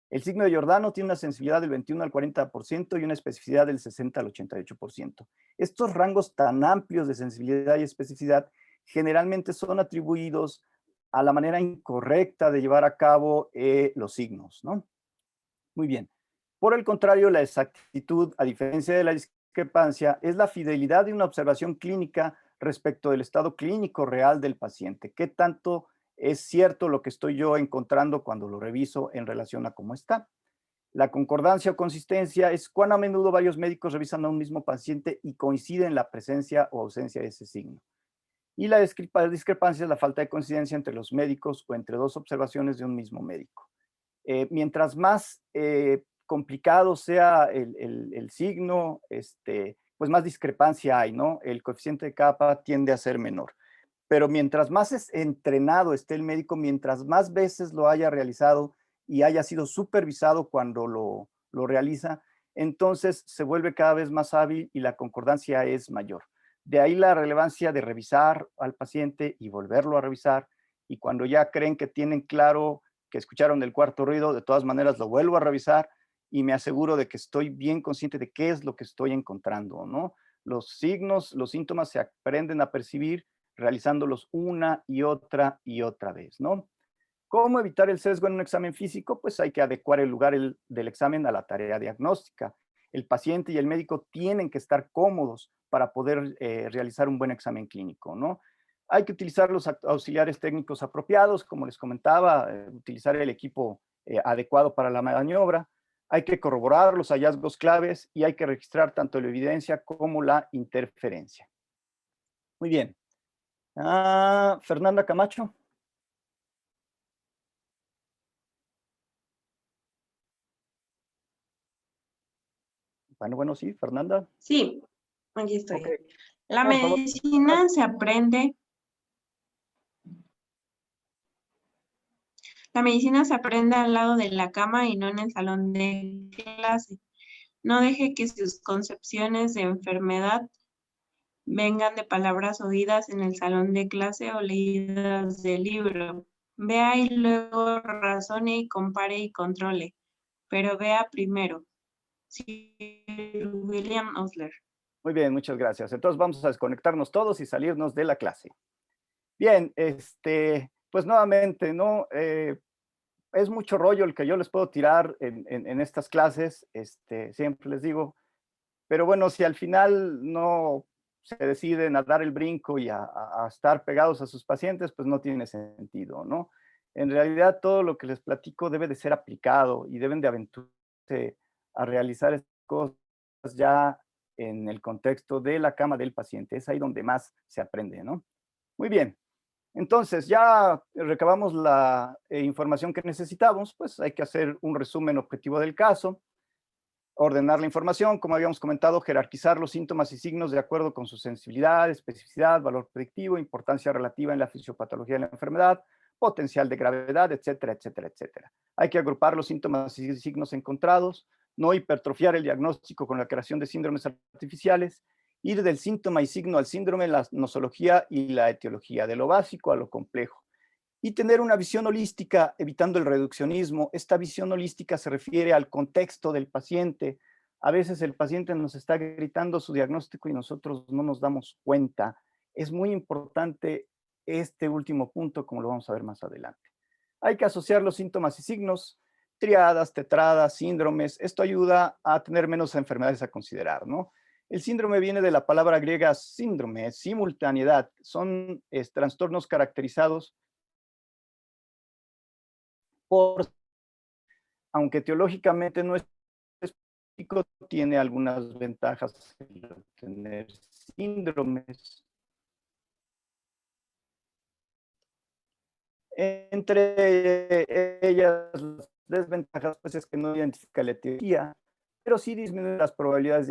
El signo de Giordano tiene una sensibilidad del 21 al 40% y una especificidad del 60 al 88%. Estos rangos tan amplios de sensibilidad y especificidad generalmente son atribuidos a la manera incorrecta de llevar a cabo los signos, ¿no? Muy bien. Por el contrario, la exactitud, a diferencia de la discrepancia, es la fidelidad de una observación clínica respecto del estado clínico real del paciente. ¿Qué tanto es cierto lo que estoy yo encontrando cuando lo reviso en relación a cómo está? La concordancia o consistencia es cuán a menudo varios médicos revisan a un mismo paciente y coinciden en la presencia o ausencia de ese signo. Y la discrepancia es la falta de coincidencia entre los médicos o entre dos observaciones de un mismo médico. Mientras más complicado sea el signo, pues más discrepancia hay, ¿no? El coeficiente de capa tiende a ser menor. Pero mientras más entrenado esté el médico, mientras más veces lo haya realizado y haya sido supervisado cuando lo realiza, entonces se vuelve cada vez más hábil y la concordancia es mayor. De ahí la relevancia de revisar al paciente y volverlo a revisar, y cuando ya creen que tienen claro que escucharon el cuarto ruido, de todas maneras lo vuelvo a revisar y me aseguro de que estoy bien consciente de qué es lo que estoy encontrando, ¿no? Los signos, los síntomas se aprenden a percibir realizándolos una y otra vez, ¿no? ¿Cómo evitar el sesgo en un examen físico? Pues hay que adecuar el lugar del examen a la tarea diagnóstica. El paciente y el médico tienen que estar cómodos para poder realizar un buen examen clínico, ¿no? Hay que utilizar los auxiliares técnicos apropiados, como les comentaba, utilizar el equipo adecuado para la maniobra. Hay que corroborar los hallazgos claves y hay que registrar tanto la evidencia como la interferencia. Muy bien. Fernanda Camacho. Bueno, sí, Fernanda. Sí, aquí estoy. Okay. La Por favor. medicina se aprende. La medicina se aprende al lado de la cama y no en el salón de clase. No deje que sus concepciones de enfermedad vengan de palabras oídas en el salón de clase o leídas del libro. Vea y luego razone y compare y controle, pero vea primero. Sir William Osler. Muy bien, muchas gracias. Entonces vamos a desconectarnos todos y salirnos de la clase. Bien, pues nuevamente, ¿no? Es mucho rollo el que yo les puedo tirar en estas clases, siempre les digo, pero bueno, si al final no se deciden a dar el brinco y a estar pegados a sus pacientes, pues no tiene sentido, ¿no? En realidad todo lo que les platico debe de ser aplicado y deben de aventurarse a realizar estas cosas ya en el contexto de la cama del paciente. Es ahí donde más se aprende, ¿no? Muy bien. Entonces, ya recabamos la información que necesitamos, pues hay que hacer un resumen objetivo del caso, ordenar la información, como habíamos comentado, jerarquizar los síntomas y signos de acuerdo con su sensibilidad, especificidad, valor predictivo, importancia relativa en la fisiopatología de la enfermedad, potencial de gravedad, etcétera, etcétera, etcétera. Hay que agrupar los síntomas y signos encontrados, no hipertrofiar el diagnóstico con la creación de síndromes artificiales, ir del síntoma y signo al síndrome, la nosología y la etiología, de lo básico a lo complejo. Y tener una visión holística, evitando el reduccionismo. Esta visión holística se refiere al contexto del paciente, A veces el paciente nos está gritando su diagnóstico y nosotros no nos damos cuenta. Es muy importante este último punto, como lo vamos a ver más adelante. Hay que asociar los síntomas y signos, triadas, tetradas, síndromes. Esto ayuda a tener menos enfermedades a considerar, ¿no? El síndrome viene de la palabra griega síndrome, simultaneidad. Son trastornos caracterizados por, aunque teológicamente no es específico, tiene algunas ventajas el tener síndromes. Entre ellas, las desventajas, pues es que no identifica la etiología, pero sí disminuye las probabilidades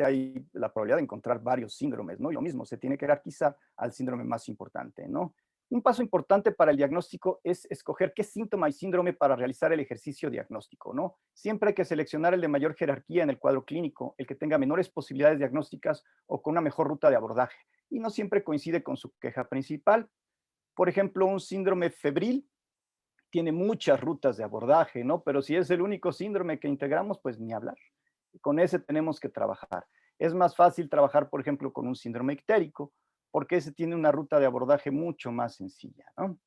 la probabilidad de encontrar varios síndromes, ¿no? Y lo mismo, se tiene que jerarquizar al síndrome más importante, ¿no? Un paso importante para el diagnóstico es escoger qué síntoma y síndrome para realizar el ejercicio diagnóstico, ¿no? Siempre hay que seleccionar el de mayor jerarquía en el cuadro clínico, el que tenga menores posibilidades diagnósticas o con una mejor ruta de abordaje, y no siempre coincide con su queja principal. Por ejemplo, un síndrome febril tiene muchas rutas de abordaje, ¿no? Pero si es el único síndrome que integramos, pues ni hablar. Con ese tenemos que trabajar. Es más fácil trabajar, por ejemplo, con un síndrome ictérico, porque ese tiene una ruta de abordaje mucho más sencilla, ¿no?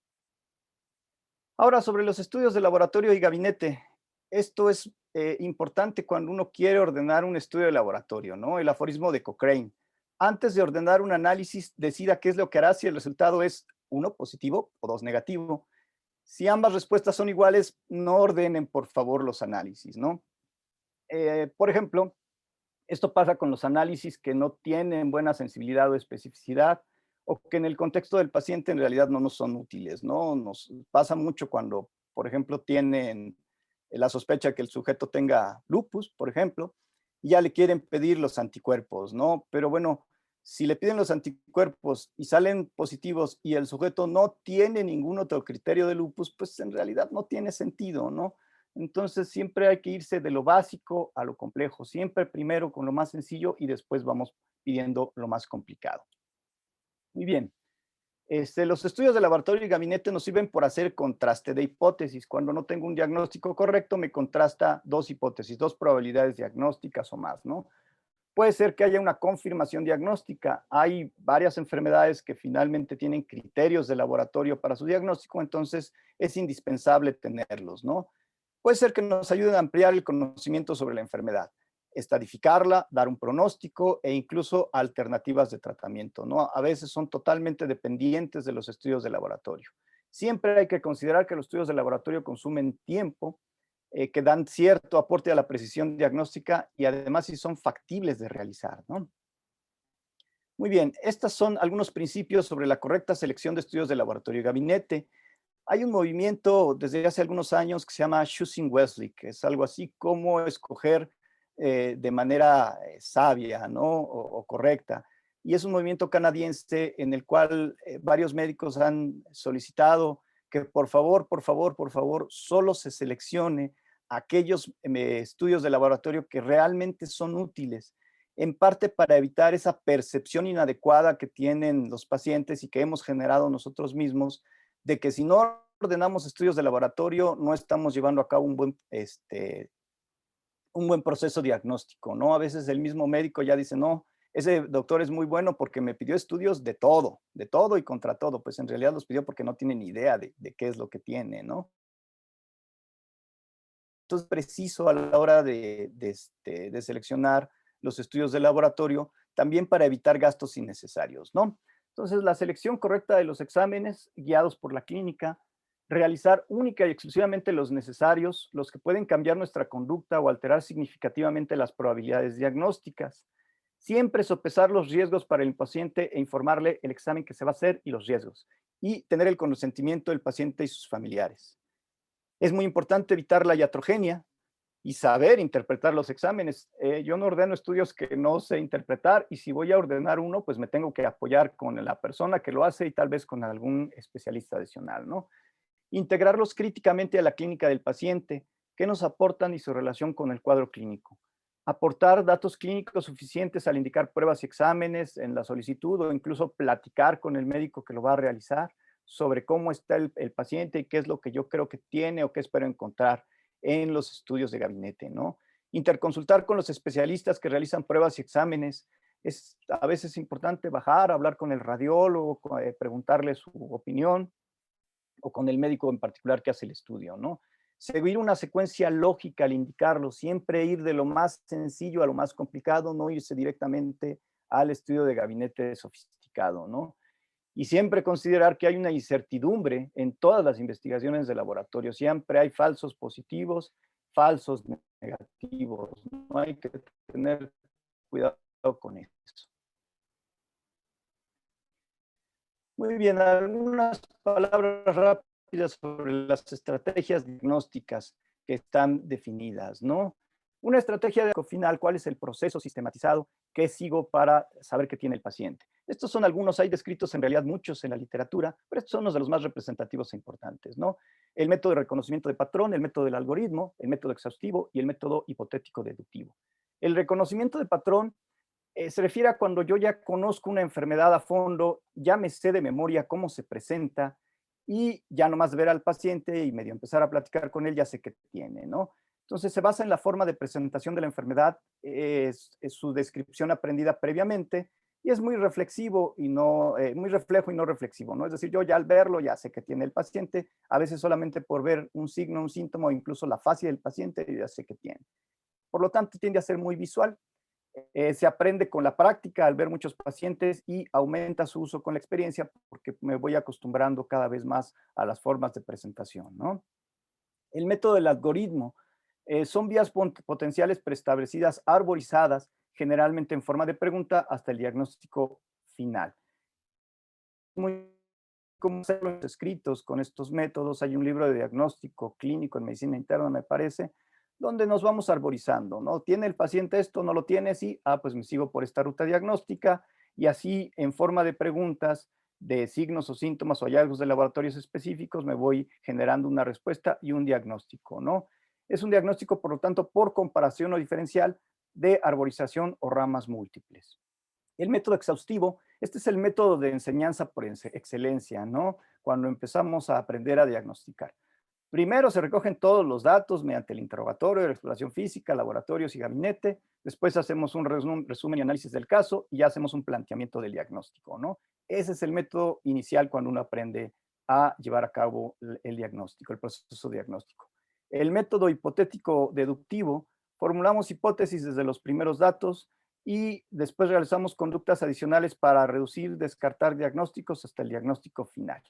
Ahora, sobre los estudios de laboratorio y gabinete. Esto es importante cuando uno quiere ordenar un estudio de laboratorio, ¿no? El aforismo de Cochrane. Antes de ordenar un análisis, decida qué es lo que hará si el resultado es 1 positivo o 2 negativo. Si ambas respuestas son iguales, no ordenen, por favor, los análisis, ¿no? Por ejemplo, esto pasa con los análisis que no tienen buena sensibilidad o especificidad, o que en el contexto del paciente en realidad no nos son útiles, ¿no? Nos pasa mucho cuando, por ejemplo, tienen la sospecha que el sujeto tenga lupus, por ejemplo, y ya le quieren pedir los anticuerpos, ¿no? Pero bueno, si le piden los anticuerpos y salen positivos y el sujeto no tiene ningún otro criterio de lupus, pues en realidad no tiene sentido, ¿no? Entonces siempre hay que irse de lo básico a lo complejo, siempre primero con lo más sencillo y después vamos pidiendo lo más complicado. Muy bien. Los estudios de laboratorio y gabinete nos sirven por hacer contraste de hipótesis. Cuando no tengo un diagnóstico correcto, me contrasta 2 hipótesis, 2 probabilidades diagnósticas o más, ¿no? Puede ser que haya una confirmación diagnóstica. Hay varias enfermedades que finalmente tienen criterios de laboratorio para su diagnóstico, entonces es indispensable tenerlos, ¿no? Puede ser que nos ayuden a ampliar el conocimiento sobre la enfermedad, estadificarla, dar un pronóstico e incluso alternativas de tratamiento, ¿no? A veces son totalmente dependientes de los estudios de laboratorio. Siempre hay que considerar que los estudios de laboratorio consumen tiempo, que dan cierto aporte a la precisión diagnóstica y además si son factibles de realizar, ¿no? Muy bien, estos son algunos principios sobre la correcta selección de estudios de laboratorio y gabinete. Hay un movimiento desde hace algunos años que se llama Choosing Wisely, que es algo así como escoger de manera sabia, ¿no? O correcta. Y es un movimiento canadiense en el cual varios médicos han solicitado que por favor, solo se seleccione aquellos estudios de laboratorio que realmente son útiles, en parte para evitar esa percepción inadecuada que tienen los pacientes y que hemos generado nosotros mismos, de que si no ordenamos estudios de laboratorio, no estamos llevando a cabo un buen proceso diagnóstico, ¿no? A veces el mismo médico ya dice, no, ese doctor es muy bueno porque me pidió estudios de todo y contra todo. Pues en realidad los pidió porque no tiene ni idea de qué es lo que tiene, ¿no? Entonces, preciso a la hora de seleccionar los estudios de laboratorio, también para evitar gastos innecesarios, ¿no? Entonces, la selección correcta de los exámenes guiados por la clínica, realizar única y exclusivamente los necesarios, los que pueden cambiar nuestra conducta o alterar significativamente las probabilidades diagnósticas. Siempre sopesar los riesgos para el paciente e informarle el examen que se va a hacer y los riesgos. Y tener el consentimiento del paciente y sus familiares. Es muy importante evitar la iatrogenia y saber interpretar los exámenes. Yo no ordeno estudios que no sé interpretar y si voy a ordenar uno, pues me tengo que apoyar con la persona que lo hace y tal vez con algún especialista adicional, ¿no? Integrarlos críticamente a la clínica del paciente, qué nos aportan y su relación con el cuadro clínico. Aportar datos clínicos suficientes al indicar pruebas y exámenes en la solicitud o incluso platicar con el médico que lo va a realizar sobre cómo está el paciente y qué es lo que yo creo que tiene o qué espero encontrar en los estudios de gabinete, ¿no? Interconsultar con los especialistas que realizan pruebas y exámenes. Es a veces importante bajar, hablar con el radiólogo, preguntarle su opinión, o con el médico en particular que hace el estudio, ¿no? Seguir una secuencia lógica al indicarlo, siempre ir de lo más sencillo a lo más complicado, no irse directamente al estudio de gabinete sofisticado, ¿no? Y siempre considerar que hay una incertidumbre en todas las investigaciones de laboratorio. Siempre hay falsos positivos, falsos negativos. No hay que tener cuidado con eso. Muy bien, algunas palabras rápidas sobre las estrategias diagnósticas que están definidas, ¿no? Una estrategia de final, ¿cuál es el proceso sistematizado que sigo para saber qué tiene el paciente? Estos son algunos, hay descritos en realidad muchos en la literatura, pero estos son unos de los más representativos e importantes, ¿no? El método de reconocimiento de patrón, el método del algoritmo, el método exhaustivo y el método hipotético deductivo. El reconocimiento de patrón se refiere a cuando yo ya conozco una enfermedad a fondo, ya me sé de memoria cómo se presenta y ya nomás ver al paciente y medio empezar a platicar con él, ya sé qué tiene, ¿no? Entonces se basa en la forma de presentación de la enfermedad, es su descripción aprendida previamente y es muy reflexivo y no, muy reflejo y no reflexivo, ¿no? Es decir, yo ya al verlo ya sé qué tiene el paciente, a veces solamente por ver un signo, un síntoma o incluso la fase del paciente, ya sé qué tiene. Por lo tanto, tiende a ser muy visual. Se aprende con la práctica al ver muchos pacientes y aumenta su uso con la experiencia porque me voy acostumbrando cada vez más a las formas de presentación, ¿no? El método del algoritmo son vías potenciales preestablecidas, arborizadas, generalmente en forma de pregunta hasta el diagnóstico final. Muy como los escritos con estos métodos, hay un libro de diagnóstico clínico en medicina interna, me parece, donde nos vamos arborizando, ¿no? ¿Tiene el paciente esto? ¿No lo tiene? Sí, pues me sigo por esta ruta diagnóstica y así en forma de preguntas de signos o síntomas o hallazgos de laboratorios específicos me voy generando una respuesta y un diagnóstico, ¿no? Es un diagnóstico, por lo tanto, por comparación o diferencial de arborización o ramas múltiples. El método exhaustivo, este es el método de enseñanza por excelencia, ¿no? Cuando empezamos a aprender a diagnosticar. Primero se recogen todos los datos mediante el interrogatorio, la exploración física, laboratorios y gabinete. Después hacemos un resumen y análisis del caso y ya hacemos un planteamiento del diagnóstico, ¿no? Ese es el método inicial cuando uno aprende a llevar a cabo el diagnóstico, el proceso diagnóstico. El método hipotético deductivo, formulamos hipótesis desde los primeros datos y después realizamos conductas adicionales para reducir, descartar diagnósticos hasta el diagnóstico final.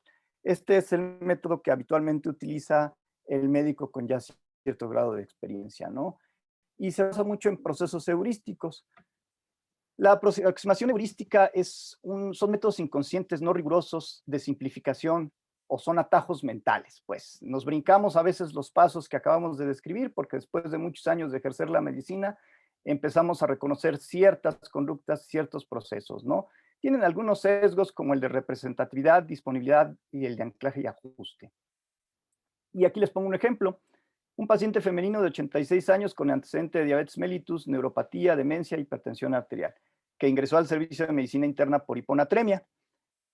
Este es el método que habitualmente utiliza el médico con ya cierto grado de experiencia, ¿no? Y se basa mucho en procesos heurísticos. La aproximación heurística son métodos inconscientes no rigurosos de simplificación o son atajos mentales, pues. Nos brincamos a veces los pasos que acabamos de describir porque después de muchos años de ejercer la medicina empezamos a reconocer ciertas conductas, ciertos procesos, ¿no? Tienen algunos sesgos como el de representatividad, disponibilidad y el de anclaje y ajuste. Y aquí les pongo un ejemplo. Un paciente femenino de 86 años con antecedente de diabetes mellitus, neuropatía, demencia, hipertensión arterial, que ingresó al servicio de medicina interna por hiponatremia.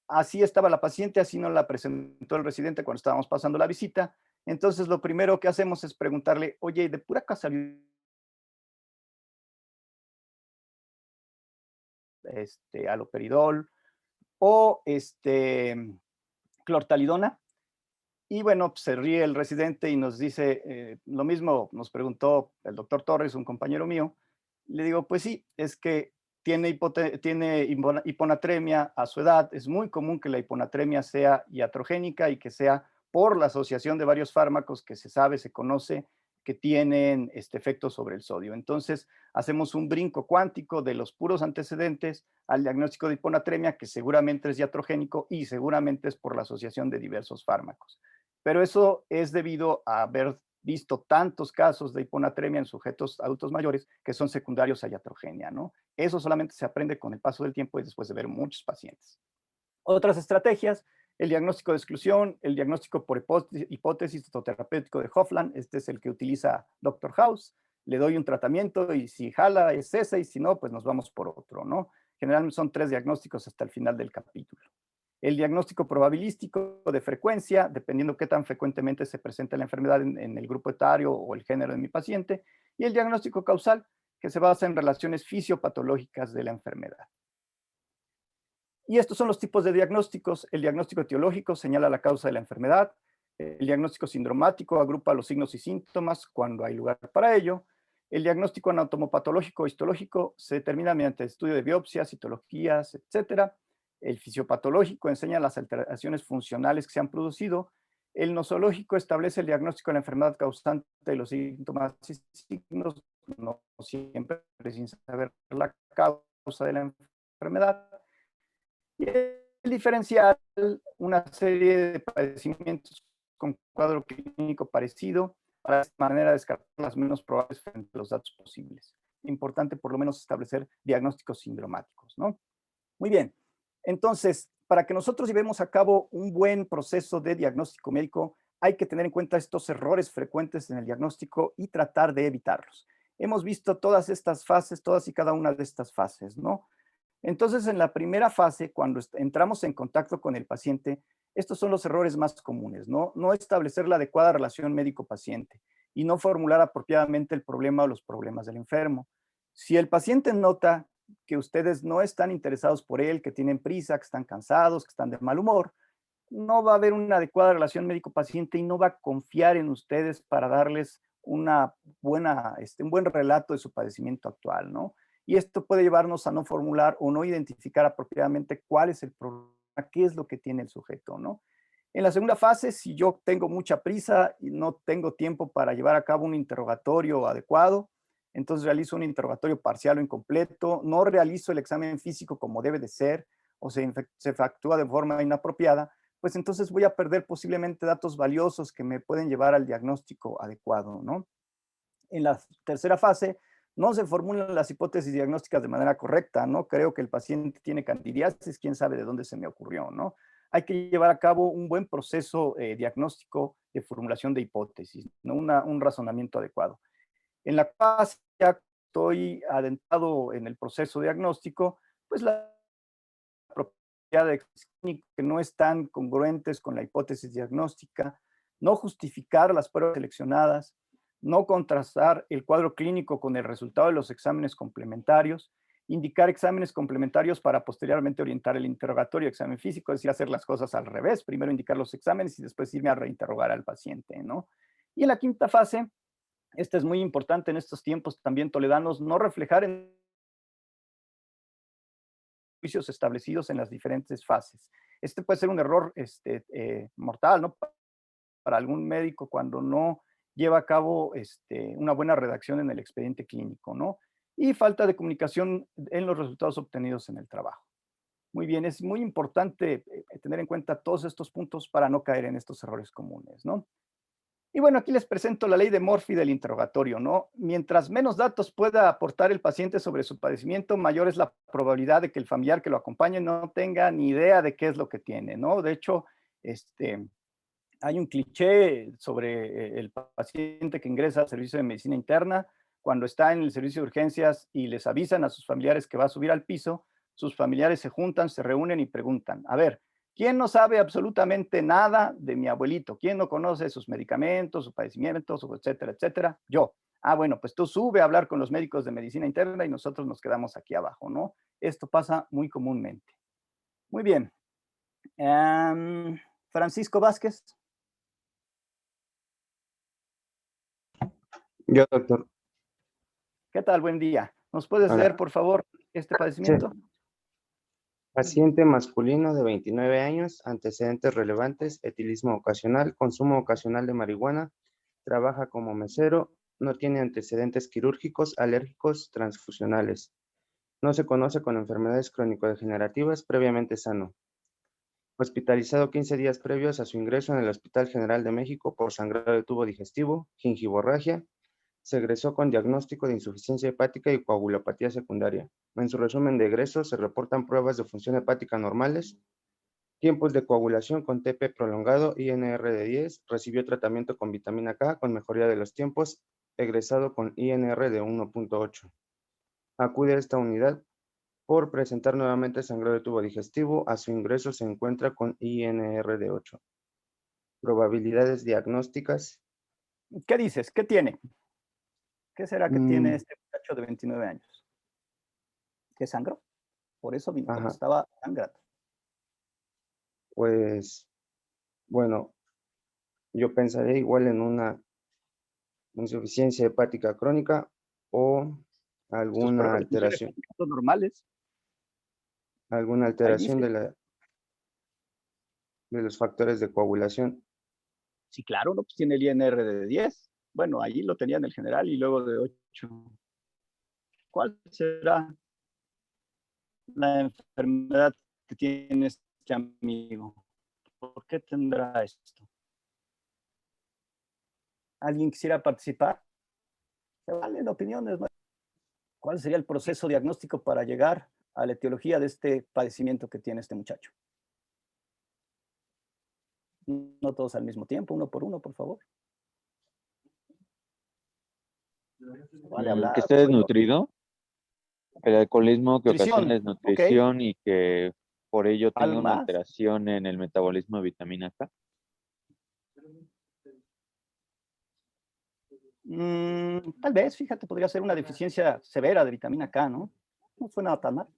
Así estaba la paciente, así nos la presentó el residente cuando estábamos pasando la visita. Entonces, lo primero que hacemos es preguntarle, oye, de pura casualidad, aloperidol o clortalidona. Y bueno, pues se ríe el residente y nos dice, lo mismo nos preguntó el doctor Torres, un compañero mío. Le digo, pues sí, es que tiene hiponatremia a su edad. Es muy común que la hiponatremia sea iatrogénica y que sea por la asociación de varios fármacos que se sabe, se conoce, que tienen efecto sobre el sodio. Entonces, hacemos un brinco cuántico de los puros antecedentes al diagnóstico de hiponatremia, que seguramente es iatrogénico y seguramente es por la asociación de diversos fármacos. Pero eso es debido a haber visto tantos casos de hiponatremia en sujetos adultos mayores que son secundarios a iatrogenia, ¿no? Eso solamente se aprende con el paso del tiempo y después de ver muchos pacientes. Otras estrategias, el diagnóstico de exclusión, el diagnóstico por hipótesis terapéutico de Hofland, este es el que utiliza Dr. House, le doy un tratamiento y si jala es ese y si no, pues nos vamos por otro, ¿no? Generalmente son 3 diagnósticos hasta el final del capítulo. El diagnóstico probabilístico de frecuencia, dependiendo qué tan frecuentemente se presenta la enfermedad en el grupo etario o el género de mi paciente, y el diagnóstico causal, que se basa en relaciones fisiopatológicas de la enfermedad. Y estos son los tipos de diagnósticos. El diagnóstico etiológico señala la causa de la enfermedad. El diagnóstico sindromático agrupa los signos y síntomas cuando hay lugar para ello. El diagnóstico anatomopatológico o histológico se determina mediante el estudio de biopsias, citologías, etc. El fisiopatológico enseña las alteraciones funcionales que se han producido. El nosológico establece el diagnóstico de la enfermedad causante de los síntomas y signos, no siempre sin saber la causa de la enfermedad. Y el diferencial, una serie de padecimientos con cuadro clínico parecido, para de esta manera descartar las menos probables frente a los datos posibles. Importante por lo menos establecer diagnósticos sindromáticos, ¿no? Muy bien. Entonces, para que nosotros llevemos a cabo un buen proceso de diagnóstico médico, hay que tener en cuenta estos errores frecuentes en el diagnóstico y tratar de evitarlos. Hemos visto todas estas fases, todas y cada una de estas fases, ¿no? Entonces, en la primera fase, cuando entramos en contacto con el paciente, estos son los errores más comunes, ¿no? No establecer la adecuada relación médico-paciente y no formular apropiadamente el problema o los problemas del enfermo. Si el paciente nota que ustedes no están interesados por él, que tienen prisa, que están cansados, que están de mal humor, no va a haber una adecuada relación médico-paciente y no va a confiar en ustedes para darles un buen relato de su padecimiento actual, ¿no? Y esto puede llevarnos a no formular o no identificar apropiadamente cuál es el problema, qué es lo que tiene el sujeto, ¿no? En la segunda fase, si yo tengo mucha prisa y no tengo tiempo para llevar a cabo un interrogatorio adecuado, entonces realizo un interrogatorio parcial o incompleto, no realizo el examen físico como debe de ser, o se actúa de forma inapropiada, pues entonces voy a perder posiblemente datos valiosos que me pueden llevar al diagnóstico adecuado, ¿no? En la tercera fase, no se formulan las hipótesis diagnósticas de manera correcta, ¿no? Creo que el paciente tiene candidiasis, quién sabe de dónde se me ocurrió, ¿no? Hay que llevar a cabo un buen proceso diagnóstico de formulación de hipótesis, ¿no? Un razonamiento adecuado. En la fase ya estoy adentrado en el proceso diagnóstico, pues la propiedad de que no están congruentes con la hipótesis diagnóstica, no justificar las pruebas seleccionadas, no contrastar el cuadro clínico con el resultado de los exámenes complementarios, indicar exámenes complementarios para posteriormente orientar el interrogatorio, examen físico, es decir, hacer las cosas al revés, primero indicar los exámenes y después irme a reinterrogar al paciente, ¿no? Y en la quinta fase, esta es muy importante en estos tiempos también toledanos, no reflejar en juicios establecidos en las diferentes fases. Este puede ser un error mortal, ¿no? Para algún médico cuando no lleva a cabo una buena redacción en el expediente clínico, ¿no? Y falta de comunicación en los resultados obtenidos en el trabajo. Muy bien, es muy importante tener en cuenta todos estos puntos para no caer en estos errores comunes, ¿no? Y bueno, aquí les presento la ley de Murphy del interrogatorio, ¿no? Mientras menos datos pueda aportar el paciente sobre su padecimiento, mayor es la probabilidad de que el familiar que lo acompañe no tenga ni idea de qué es lo que tiene, ¿no? De hecho, hay un cliché sobre el paciente que ingresa al servicio de medicina interna, cuando está en el servicio de urgencias y les avisan a sus familiares que va a subir al piso, sus familiares se juntan, se reúnen y preguntan, a ver, ¿quién no sabe absolutamente nada de mi abuelito? ¿Quién no conoce sus medicamentos, sus padecimientos, etcétera, etcétera? Yo. Ah, bueno, pues tú sube a hablar con los médicos de medicina interna y nosotros nos quedamos aquí abajo, ¿no? Esto pasa muy comúnmente. Muy bien. Francisco Vázquez. Yo, doctor. ¿Qué tal? Buen día. ¿Nos puedes Hola. leer, por favor, este padecimiento? Sí. Paciente masculino de 29 años, antecedentes relevantes, etilismo ocasional, consumo ocasional de marihuana, trabaja como mesero, no tiene antecedentes quirúrgicos, alérgicos, transfusionales. No se conoce con enfermedades crónico-degenerativas, previamente sano. Hospitalizado 15 días previos a su ingreso en el Hospital General de México por sangrado de tubo digestivo, gingivorragia. Se egresó con diagnóstico de insuficiencia hepática y coagulopatía secundaria. En su resumen de egreso se reportan pruebas de función hepática normales, tiempos de coagulación con TP prolongado, INR de 10, recibió tratamiento con vitamina K con mejoría de los tiempos, egresado con INR de 1.8. Acude a esta unidad por presentar nuevamente sangrado de tubo digestivo, a su ingreso se encuentra con INR de 8. Probabilidades diagnósticas. ¿Qué dices? ¿Qué tiene? ¿Qué será que tiene Mm, este muchacho de 29 años? ¿Que sangró? Por eso vino, porque ajá, estaba sangrando. pues, bueno, yo pensaría igual en una insuficiencia hepática crónica o Sus alguna pruebas de función alteración, hepática son normales. alguna Ahí alteración dice, de los factores de coagulación. sí, claro, ¿no? Pues tiene el INR de 10. Bueno, allí lo tenía en el general y luego de 8. ¿Cuál será la enfermedad que tiene este amigo? ¿Por qué tendrá esto? ¿Alguien quisiera participar? Se valen opiniones, ¿no? ¿Cuál sería el proceso diagnóstico para llegar a la etiología de este padecimiento que tiene este muchacho? No todos al mismo tiempo, uno por uno, por favor. Vale Que hablar, esté pues oiga. desnutrido, el alcoholismo que ocasiona Nutrición, ok. desnutrición y que por ello tenga ¿Algo una más? alteración en el metabolismo de vitamina K. Tal vez, fíjate, podría ser una deficiencia severa de vitamina K, ¿no? No suena tan mal.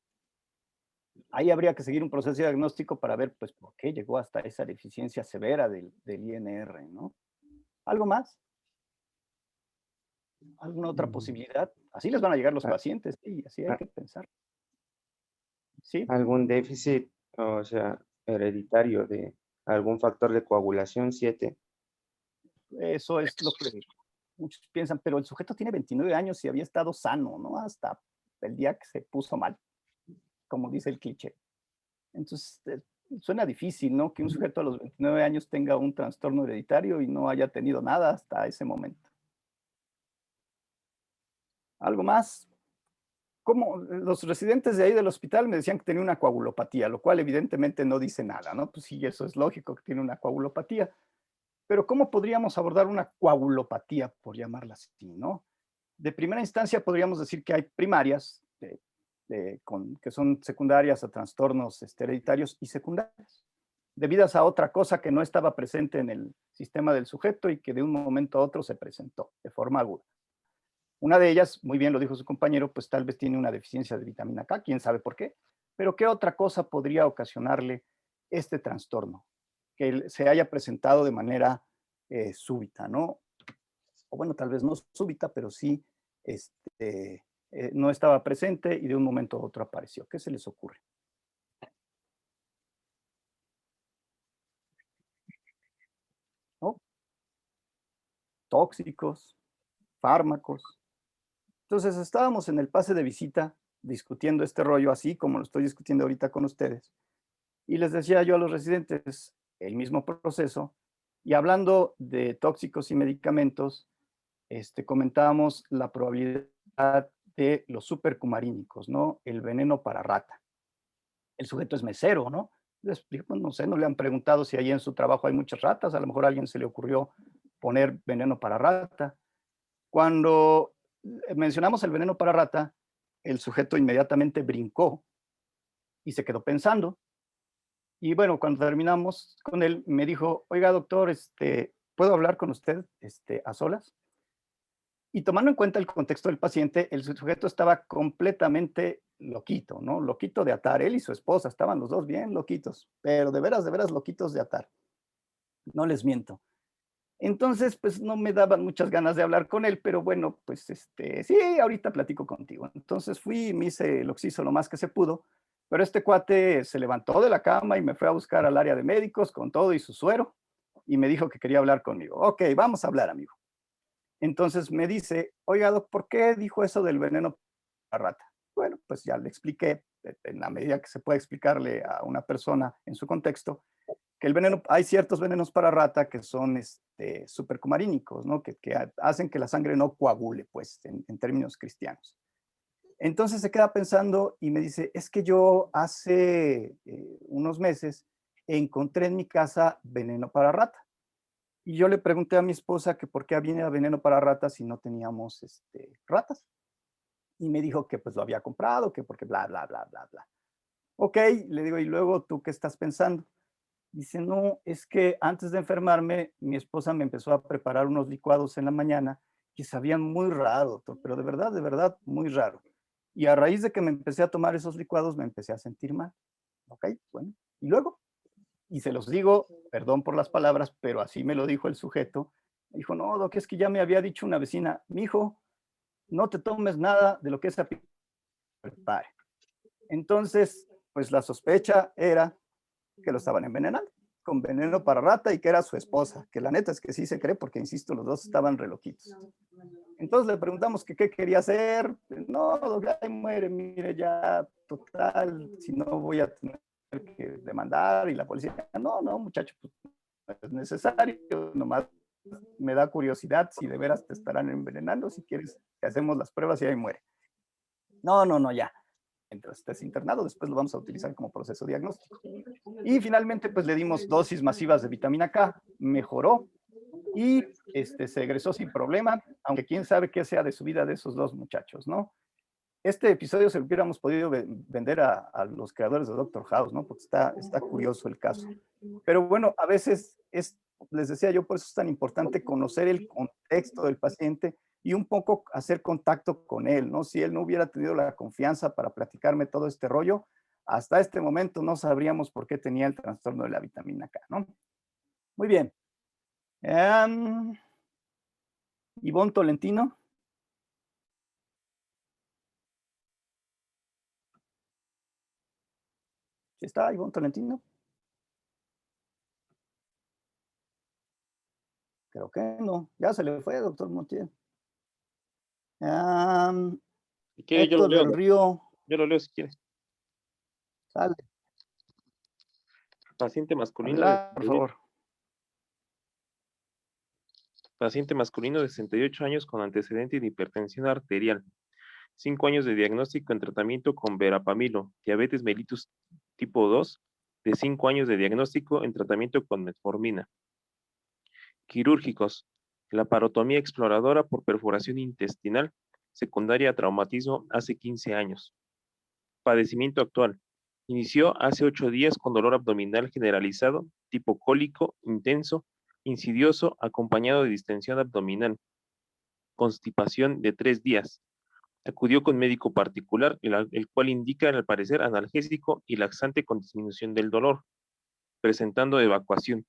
Ahí habría que seguir un proceso diagnóstico para ver, pues, por qué llegó hasta esa deficiencia severa del INR, ¿no? ¿Algo más? ¿Alguna otra posibilidad? Así les van a llegar los Ah, pacientes, sí, así hay ah, que pensar. Sí, algún déficit, o sea, hereditario de algún factor de coagulación 7. eso es lo que muchos piensan, pero el sujeto tiene 29 años y había estado sano, ¿no? Hasta el día que se puso mal, como dice el cliché. Entonces, suena difícil, ¿no? Que un sujeto a los 29 años tenga un trastorno hereditario y no haya tenido nada hasta ese momento. ¿Algo más? Como los residentes de ahí del hospital me decían que tenía una coagulopatía, lo cual evidentemente no dice nada, ¿no? Pues sí, eso es lógico que tiene una coagulopatía. Pero ¿cómo podríamos abordar una coagulopatía, por llamarla así, ¿no? De primera instancia podríamos decir que hay primarias, que son secundarias a trastornos hereditarios y secundarias, debidas a otra cosa que no estaba presente en el sistema del sujeto y que de un momento a otro se presentó de forma aguda. Una de ellas, muy bien lo dijo su compañero, pues tal vez tiene una deficiencia de vitamina K, quién sabe por qué, pero ¿qué otra cosa podría ocasionarle este trastorno? Que se haya presentado de manera súbita, ¿no? O bueno, tal vez no súbita, pero sí no estaba presente y de un momento a otro apareció. ¿Qué se les ocurre? ¿No? Tóxicos, fármacos. Entonces estábamos en el pase de visita discutiendo este rollo así como lo estoy discutiendo ahorita con ustedes. Y les decía yo a los residentes el mismo proceso. Y hablando de tóxicos y medicamentos, comentábamos la probabilidad de los supercumarínicos, ¿no? El veneno para rata. El sujeto es mesero, ¿no? Les explico, pues, no sé, no le han preguntado si ahí en su trabajo hay muchas ratas, a lo mejor a alguien se le ocurrió poner veneno para rata. Cuando mencionamos el veneno para rata, el sujeto inmediatamente brincó y se quedó pensando. Y bueno, cuando terminamos con él, me dijo, oiga, doctor, ¿puedo hablar con usted a solas? Y tomando en cuenta el contexto del paciente, el sujeto estaba completamente loquito, ¿no? Loquito de atar. Él y su esposa estaban los dos bien loquitos, pero de veras loquitos de atar. No les miento. Entonces, pues no me daban muchas ganas de hablar con él, pero bueno, pues sí, ahorita platico contigo. Entonces fui y me hice lo que se hizo lo más que se pudo, pero este cuate se levantó de la cama y me fue a buscar al área de médicos con todo y su suero y me dijo que quería hablar conmigo. Ok, vamos a hablar, amigo. Entonces me dice, oiga, doc, ¿por qué dijo eso del veneno para rata? Bueno, pues ya le expliqué, en la medida que se puede explicarle a una persona en su contexto, que el veneno, hay ciertos venenos para rata que son supercumarínicos, ¿no? Que hacen que la sangre no coagule, pues, en términos cristianos. Entonces se queda pensando y me dice, es que yo hace unos meses encontré en mi casa veneno para rata. Y yo le pregunté a mi esposa que por qué había veneno para ratas si no teníamos ratas. Y me dijo que pues lo había comprado, que porque bla, bla, bla, bla, bla. Ok, le digo, ¿y luego tú qué estás pensando? Dice, no, es que antes de enfermarme, mi esposa me empezó a preparar unos licuados en la mañana que sabían muy raro, doctor, pero de verdad, muy raro. Y a raíz de que me empecé a tomar esos licuados, me empecé a sentir mal. Ok, bueno. Y luego, y se los digo, perdón por las palabras, pero así me lo dijo el sujeto. Me dijo, no, doc, es que ya me había dicho una vecina, mijo, no te tomes nada de lo que esa prepare. Entonces, pues la sospecha era que lo estaban envenenando con veneno para rata y que era su esposa, que la neta es que sí se cree porque, insisto, los dos estaban re loquitos. Entonces le preguntamos que qué quería hacer. No, doctor, ahí muere, mire, ya, total, si no voy a tener que demandar. Y la policía, no, muchacho, pues no es necesario, nomás me da curiosidad si de veras te estarán envenenando, si quieres, te hacemos las pruebas y ahí muere. No, ya. Mientras estés internado, después lo vamos a utilizar como proceso diagnóstico. Y finalmente, pues le dimos dosis masivas de vitamina K, mejoró y se egresó sin problema, aunque quién sabe qué sea de su vida de esos dos muchachos, ¿no? Este episodio se lo hubiéramos podido vender a los creadores de Doctor House, ¿no? Porque está curioso el caso. Pero bueno, a veces les decía yo, por eso es tan importante conocer el contexto del paciente y un poco hacer contacto con él, ¿no? Si él no hubiera tenido la confianza para platicarme todo este rollo, hasta este momento no sabríamos por qué tenía el trastorno de la vitamina K, ¿no? Muy bien. Ivonne Tolentino. ¿Sí está Ivonne Tolentino? Creo que no. Ya se le fue, doctor Montiel. Si quiere, yo lo Héctor leo. del Río. Yo lo leo si quieres. Sale. Paciente masculino Adelante, por favor. Paciente masculino de 68 años con antecedente de hipertensión arterial. 5 años de diagnóstico en tratamiento con verapamilo, diabetes mellitus tipo 2, de 5 años de diagnóstico en tratamiento con metformina. Quirúrgicos, laparotomía exploradora por perforación intestinal, secundaria a traumatismo hace 15 años. Padecimiento actual. Inició hace 8 días con dolor abdominal generalizado, tipo cólico, intenso, insidioso, acompañado de distensión abdominal. Constipación de 3 días. Acudió con médico particular, el cual indica al parecer analgésico y laxante con disminución del dolor, presentando evacuación.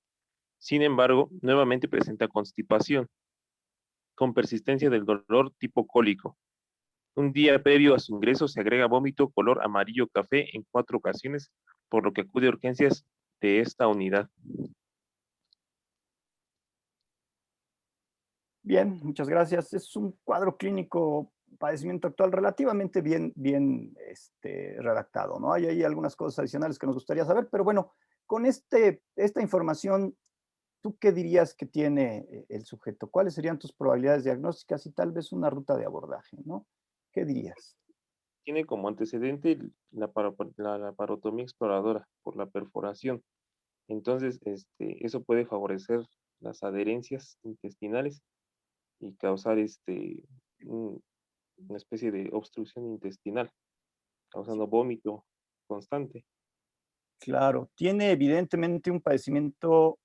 Sin embargo, nuevamente presenta constipación, con persistencia del dolor tipo cólico. Un día previo a su ingreso se agrega vómito color amarillo café en 4 ocasiones, por lo que acude a urgencias de esta unidad. Bien, muchas gracias. Es un cuadro clínico, padecimiento actual relativamente bien redactado, ¿no? Hay ahí algunas cosas adicionales que nos gustaría saber, pero bueno, con esta información, ¿tú qué dirías que tiene el sujeto? ¿Cuáles serían tus probabilidades diagnósticas y tal vez una ruta de abordaje, ¿no? ¿Qué dirías? Tiene como antecedente la laparotomía exploradora por la perforación. Entonces, eso puede favorecer las adherencias intestinales y causar una especie de obstrucción intestinal, causando vómito constante. Claro, tiene evidentemente un padecimiento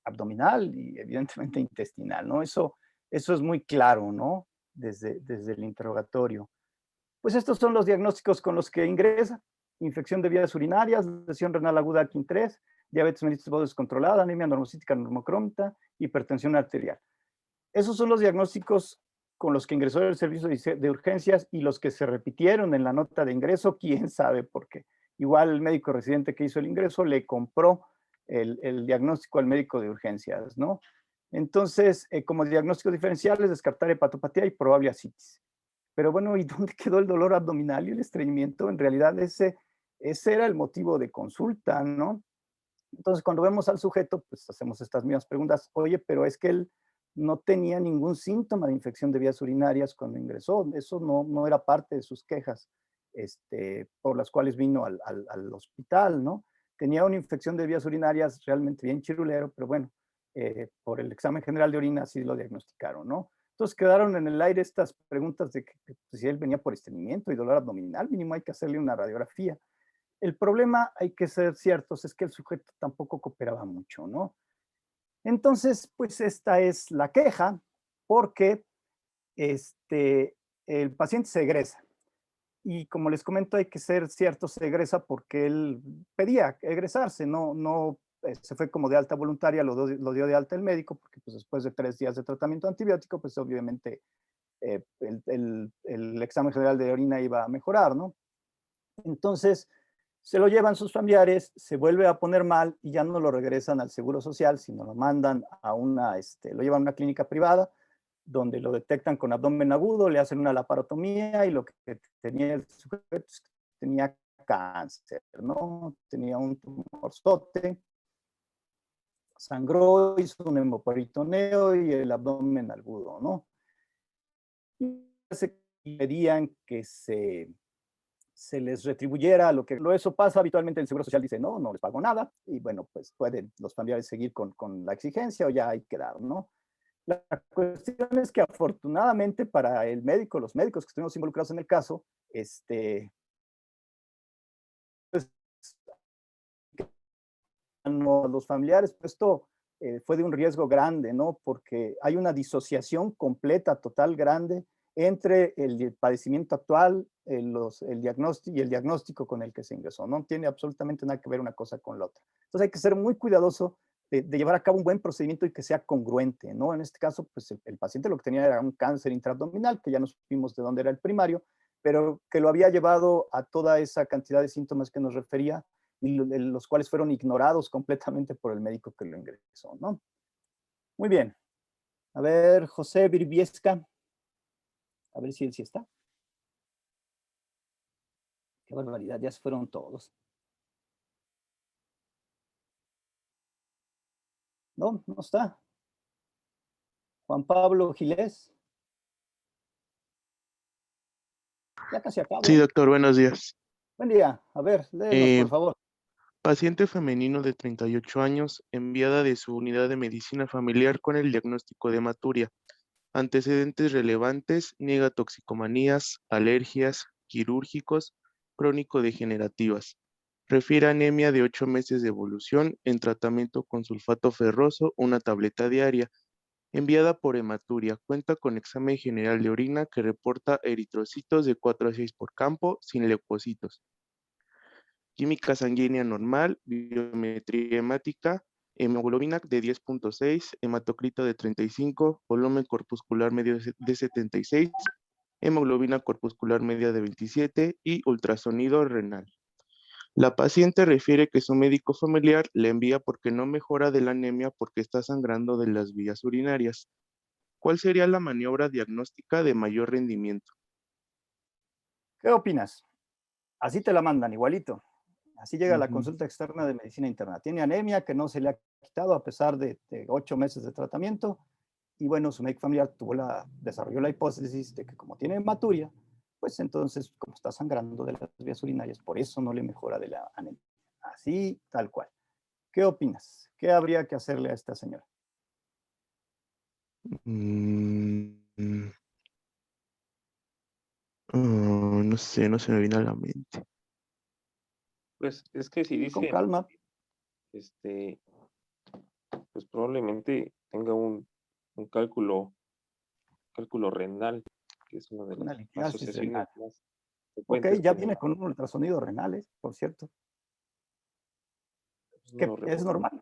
abdominal y evidentemente intestinal, ¿no? Eso es muy claro, ¿no? Desde el interrogatorio. Pues estos son los diagnósticos con los que ingresa: infección de vías urinarias, lesión renal aguda Kin 3, diabetes mellitus tipo 2 descontrolada, anemia normocítica normocrómica, hipertensión arterial. Esos son los diagnósticos con los que ingresó el servicio de urgencias y los que se repitieron en la nota de ingreso, quién sabe por qué. Igual el médico residente que hizo el ingreso le compró el diagnóstico al médico de urgencias, ¿no? Entonces, como diagnósticos diferenciales, descartar hepatopatía y probable ascitis. Pero bueno, ¿y dónde quedó el dolor abdominal y el estreñimiento? En realidad ese era el motivo de consulta, ¿no? Entonces, cuando vemos al sujeto, pues hacemos estas mismas preguntas. Oye, pero es que él no tenía ningún síntoma de infección de vías urinarias cuando ingresó. Eso no era parte de sus quejas por las cuales vino al hospital, ¿no? Tenía una infección de vías urinarias realmente bien chirulero, pero bueno, por el examen general de orina sí lo diagnosticaron, ¿no? Entonces quedaron en el aire estas preguntas de que pues, si él venía por estreñimiento y dolor abdominal, mínimo hay que hacerle una radiografía. El problema, hay que ser ciertos, es que el sujeto tampoco cooperaba mucho, ¿no? Entonces, pues esta es la queja, porque el paciente se egresa. Y como les comento, hay que ser cierto, se egresa porque él pedía egresarse, no se fue como de alta voluntaria, lo dio de alta el médico, porque pues, después de 3 días de tratamiento antibiótico, pues obviamente el examen general de orina iba a mejorar, ¿no? Entonces, se lo llevan sus familiares, se vuelve a poner mal y ya no lo regresan al Seguro Social, sino lo mandan a lo llevan a una clínica privada, donde lo detectan con abdomen agudo, le hacen una laparotomía y lo que tenía el sujeto es que tenía cáncer, ¿no? Tenía un tumorzote, sangró, hizo un hemoperitoneo y el abdomen agudo, ¿no? Y se pedían que se les retribuyera eso pasa habitualmente. El Seguro Social dice, no les pago nada, y bueno, pues pueden los familiares seguir con la exigencia o ya hay que dar, ¿no? La cuestión es que afortunadamente para el médico, los médicos que estuvimos involucrados en el caso, pues, los familiares, pues esto fue de un riesgo grande, ¿no? Porque hay una disociación completa, total, grande, entre el padecimiento actual, el diagnóstico con el que se ingresó. No tiene absolutamente nada que ver una cosa con la otra. Entonces hay que ser muy cuidadoso de llevar a cabo un buen procedimiento y que sea congruente, ¿no? En este caso, pues el paciente lo que tenía era un cáncer intraabdominal, que ya no supimos de dónde era el primario, pero que lo había llevado a toda esa cantidad de síntomas que nos refería, y los cuales fueron ignorados completamente por el médico que lo ingresó, ¿no? Muy bien. A ver, José Virbiesca. A ver si él sí está. Qué barbaridad, ya se fueron todos. No está. Juan Pablo Gilés. Ya casi acabo. Sí, doctor, buenos días. Buen día. A ver, léenos, por favor. Paciente femenino de 38 años, enviada de su unidad de medicina familiar con el diagnóstico de hematuria. Antecedentes relevantes, niega toxicomanías, alergias, quirúrgicos, crónico-degenerativas. Refiere anemia de 8 meses de evolución en tratamiento con sulfato ferroso, una tableta diaria. Enviada por hematuria, cuenta con examen general de orina que reporta eritrocitos de 4 a 6 por campo, sin leucocitos. Química sanguínea normal, biometría hemática, hemoglobina de 10.6, hematocrito de 35, volumen corpuscular medio de 76, hemoglobina corpuscular media de 27 y ultrasonido renal. La paciente refiere que su médico familiar le envía porque no mejora de la anemia porque está sangrando de las vías urinarias. ¿Cuál sería la maniobra diagnóstica de mayor rendimiento? ¿Qué opinas? Así te la mandan, igualito. Así llega la consulta externa de medicina interna. Tiene anemia que no se le ha quitado a pesar de 8 meses de tratamiento. Y bueno, su médico familiar desarrolló la hipótesis de que como tiene hematuria, pues entonces, como está sangrando de las vías urinarias, por eso no le mejora de la anemia. Así, tal cual. ¿Qué opinas? ¿Qué habría que hacerle a esta señora? No sé, no se me viene a la mente. Pues es que si Con dice, calma. pues probablemente tenga un cálculo renal, que es una de Una las litiasis asociaciones renal. más Ok, frecuentes. ya viene con un ultrasonido renal, por cierto. Que es normal.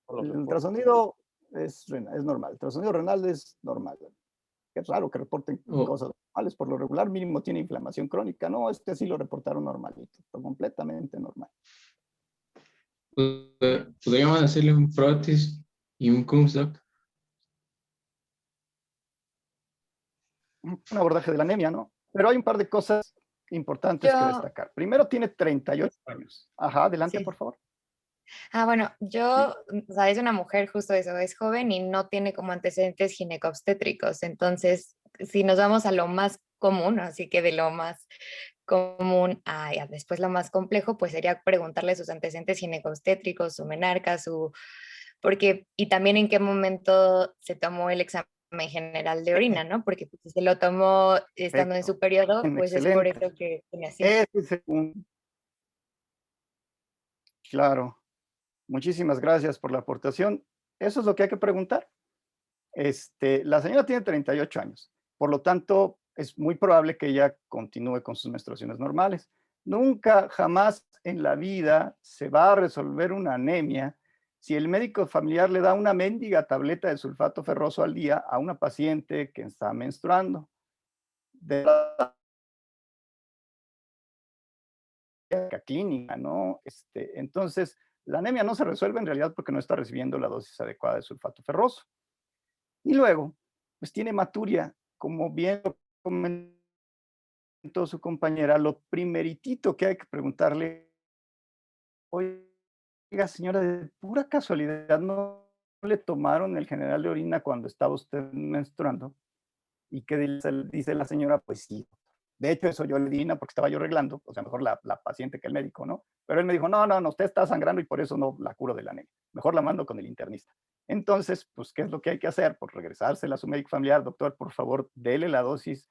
El ultrasonido es normal. El ultrasonido renal es normal. Es raro que reporten cosas normales. Por lo regular, mínimo tiene inflamación crónica. No, sí lo reportaron normalito, completamente normal. ¿Podríamos hacerle un prótesis y un Kumsdoc? Un abordaje de la anemia, ¿no? Pero hay un par de cosas importantes que destacar. Primero, tiene 38 años. Ajá, adelante, por favor. Bueno, yo, o sea, es una mujer, justo eso, es joven y no tiene como antecedentes ginecobstétricos. Entonces, si nos vamos a lo más común, así que de lo más común a después lo más complejo, pues sería preguntarle sus antecedentes ginecobstétricos, su menarca, y también en qué momento se tomó el examen general de orina, ¿no? Porque pues, si se lo tomó estando en su periodo, pues es por eso que tiene así. Claro. Muchísimas gracias por la aportación. Eso es lo que hay que preguntar. La señora tiene 38 años. Por lo tanto, es muy probable que ella continúe con sus menstruaciones normales. Nunca, jamás en la vida se va a resolver una anemia si el médico familiar le da una mendiga tableta de sulfato ferroso al día a una paciente que está menstruando. De la clínica, ¿no? Entonces, la anemia no se resuelve en realidad porque no está recibiendo la dosis adecuada de sulfato ferroso. Y luego, pues tiene hematuria, como bien lo comentó su compañera, lo primeritito que hay que preguntarle, oiga, señora, de pura casualidad, ¿no le tomaron el general de orina cuando estaba usted menstruando? ¿Y qué dice la señora? Pues sí. De hecho, eso yo le di porque estaba yo arreglando, o sea, mejor la paciente que el médico, ¿no? Pero él me dijo, no, usted está sangrando y por eso no la curo de la anemia. Mejor la mando con el internista. Entonces, pues, ¿qué es lo que hay que hacer? Pues regresársela a su médico familiar. Doctor, por favor, dele la dosis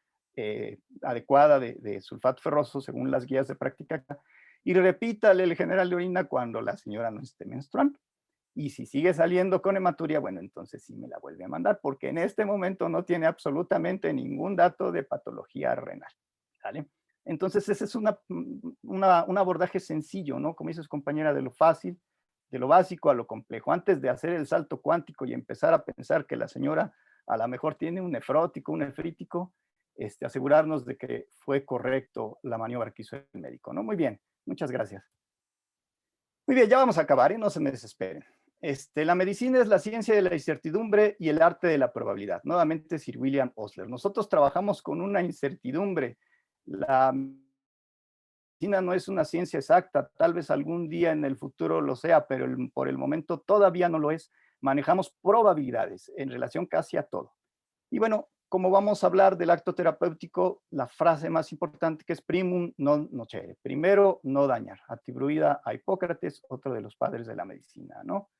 adecuada de sulfato ferroso según las guías de práctica y repítale el general de orina cuando la señora no esté menstruando. Y si sigue saliendo con hematuria, bueno, entonces sí me la vuelve a mandar, porque en este momento no tiene absolutamente ningún dato de patología renal. ¿Vale? Entonces ese es un abordaje sencillo, ¿no? Como dices, compañera, de lo fácil, de lo básico a lo complejo. Antes de hacer el salto cuántico y empezar a pensar que la señora a lo mejor tiene un nefrótico, un nefrítico, asegurarnos de que fue correcto la maniobra que hizo el médico, ¿no? Muy bien, muchas gracias. Muy bien, ya vamos a acabar, ¿eh? No se me desesperen. La medicina es la ciencia de la incertidumbre y el arte de la probabilidad. Nuevamente, Sir William Osler. Nosotros trabajamos con una incertidumbre. La medicina no es una ciencia exacta, tal vez algún día en el futuro lo sea, pero por el momento todavía no lo es. Manejamos probabilidades en relación casi a todo. Y bueno, como vamos a hablar del acto terapéutico, la frase más importante que es primum non nocere, primero no dañar, atribuida a Hipócrates, otro de los padres de la medicina, ¿no?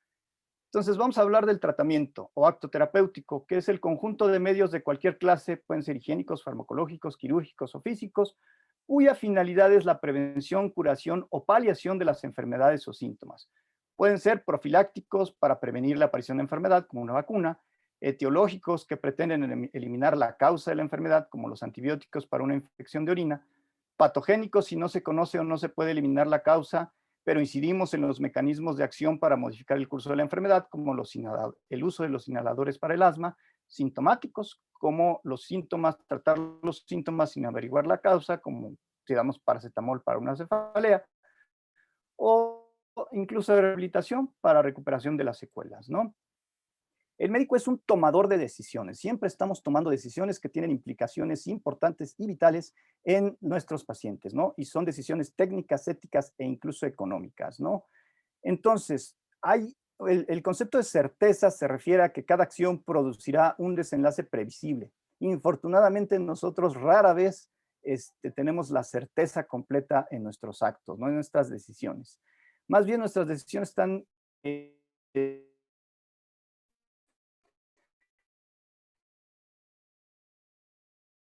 Entonces vamos a hablar del tratamiento o acto terapéutico, que es el conjunto de medios de cualquier clase, pueden ser higiénicos, farmacológicos, quirúrgicos o físicos, cuya finalidad es la prevención, curación o paliación de las enfermedades o síntomas. Pueden ser profilácticos para prevenir la aparición de enfermedad, como una vacuna, etiológicos que pretenden eliminar la causa de la enfermedad, como los antibióticos para una infección de orina, patogénicos si no se conoce o no se puede eliminar la causa, pero incidimos en los mecanismos de acción para modificar el curso de la enfermedad, como el uso de los inhaladores para el asma, sintomáticos, como los síntomas, tratar los síntomas sin averiguar la causa, como si damos paracetamol para una cefalea, o incluso de rehabilitación para recuperación de las secuelas, ¿no? El médico es un tomador de decisiones. Siempre estamos tomando decisiones que tienen implicaciones importantes y vitales en nuestros pacientes, ¿no? Y son decisiones técnicas, éticas e incluso económicas, ¿no? Entonces, el concepto de certeza se refiere a que cada acción producirá un desenlace previsible. Infortunadamente, nosotros rara vez tenemos la certeza completa en nuestros actos, ¿no? En nuestras decisiones. Más bien, nuestras decisiones están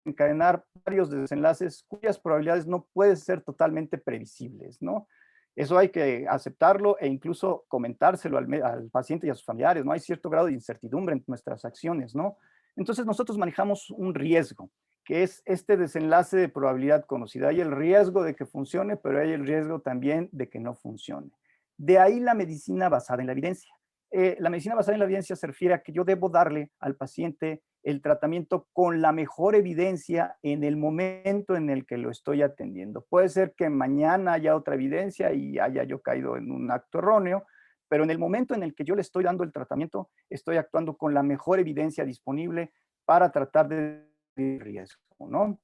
encadenar varios desenlaces cuyas probabilidades no pueden ser totalmente previsibles, ¿no? Eso hay que aceptarlo e incluso comentárselo al paciente y a sus familiares, ¿no? Hay cierto grado de incertidumbre en nuestras acciones, ¿no? Entonces nosotros manejamos un riesgo, que es este desenlace de probabilidad conocida. Hay el riesgo de que funcione, pero hay el riesgo también de que no funcione. De ahí la medicina basada en la evidencia. La medicina basada en la evidencia se refiere a que yo debo darle al paciente el tratamiento con la mejor evidencia en el momento en el que lo estoy atendiendo. Puede ser que mañana haya otra evidencia y haya yo caído en un acto erróneo, pero en el momento en el que yo le estoy dando el tratamiento, estoy actuando con la mejor evidencia disponible para tratar de riesgo, ¿no?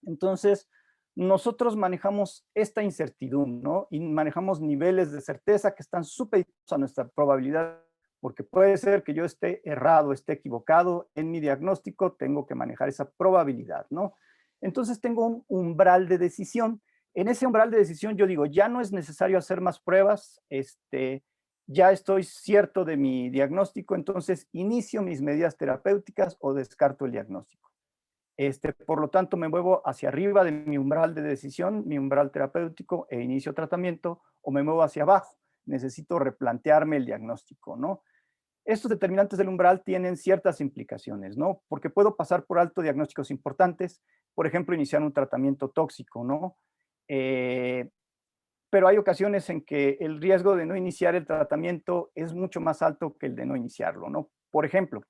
Entonces, nosotros manejamos esta incertidumbre, ¿no? Y manejamos niveles de certeza que están supeditos a nuestra probabilidad, porque puede ser que yo esté errado, esté equivocado en mi diagnóstico, tengo que manejar esa probabilidad, ¿no? Entonces tengo un umbral de decisión. En ese umbral de decisión yo digo, ya no es necesario hacer más pruebas, ya estoy cierto de mi diagnóstico, entonces inicio mis medidas terapéuticas o descarto el diagnóstico. Por lo tanto, me muevo hacia arriba de mi umbral de decisión, mi umbral terapéutico, e inicio tratamiento, o me muevo hacia abajo. Necesito replantearme el diagnóstico, ¿no? Estos determinantes del umbral tienen ciertas implicaciones, ¿no? Porque puedo pasar por alto diagnósticos importantes, por ejemplo, iniciar un tratamiento tóxico, ¿no? Pero hay ocasiones en que el riesgo de no iniciar el tratamiento es mucho más alto que el de no iniciarlo, ¿no? Por ejemplo,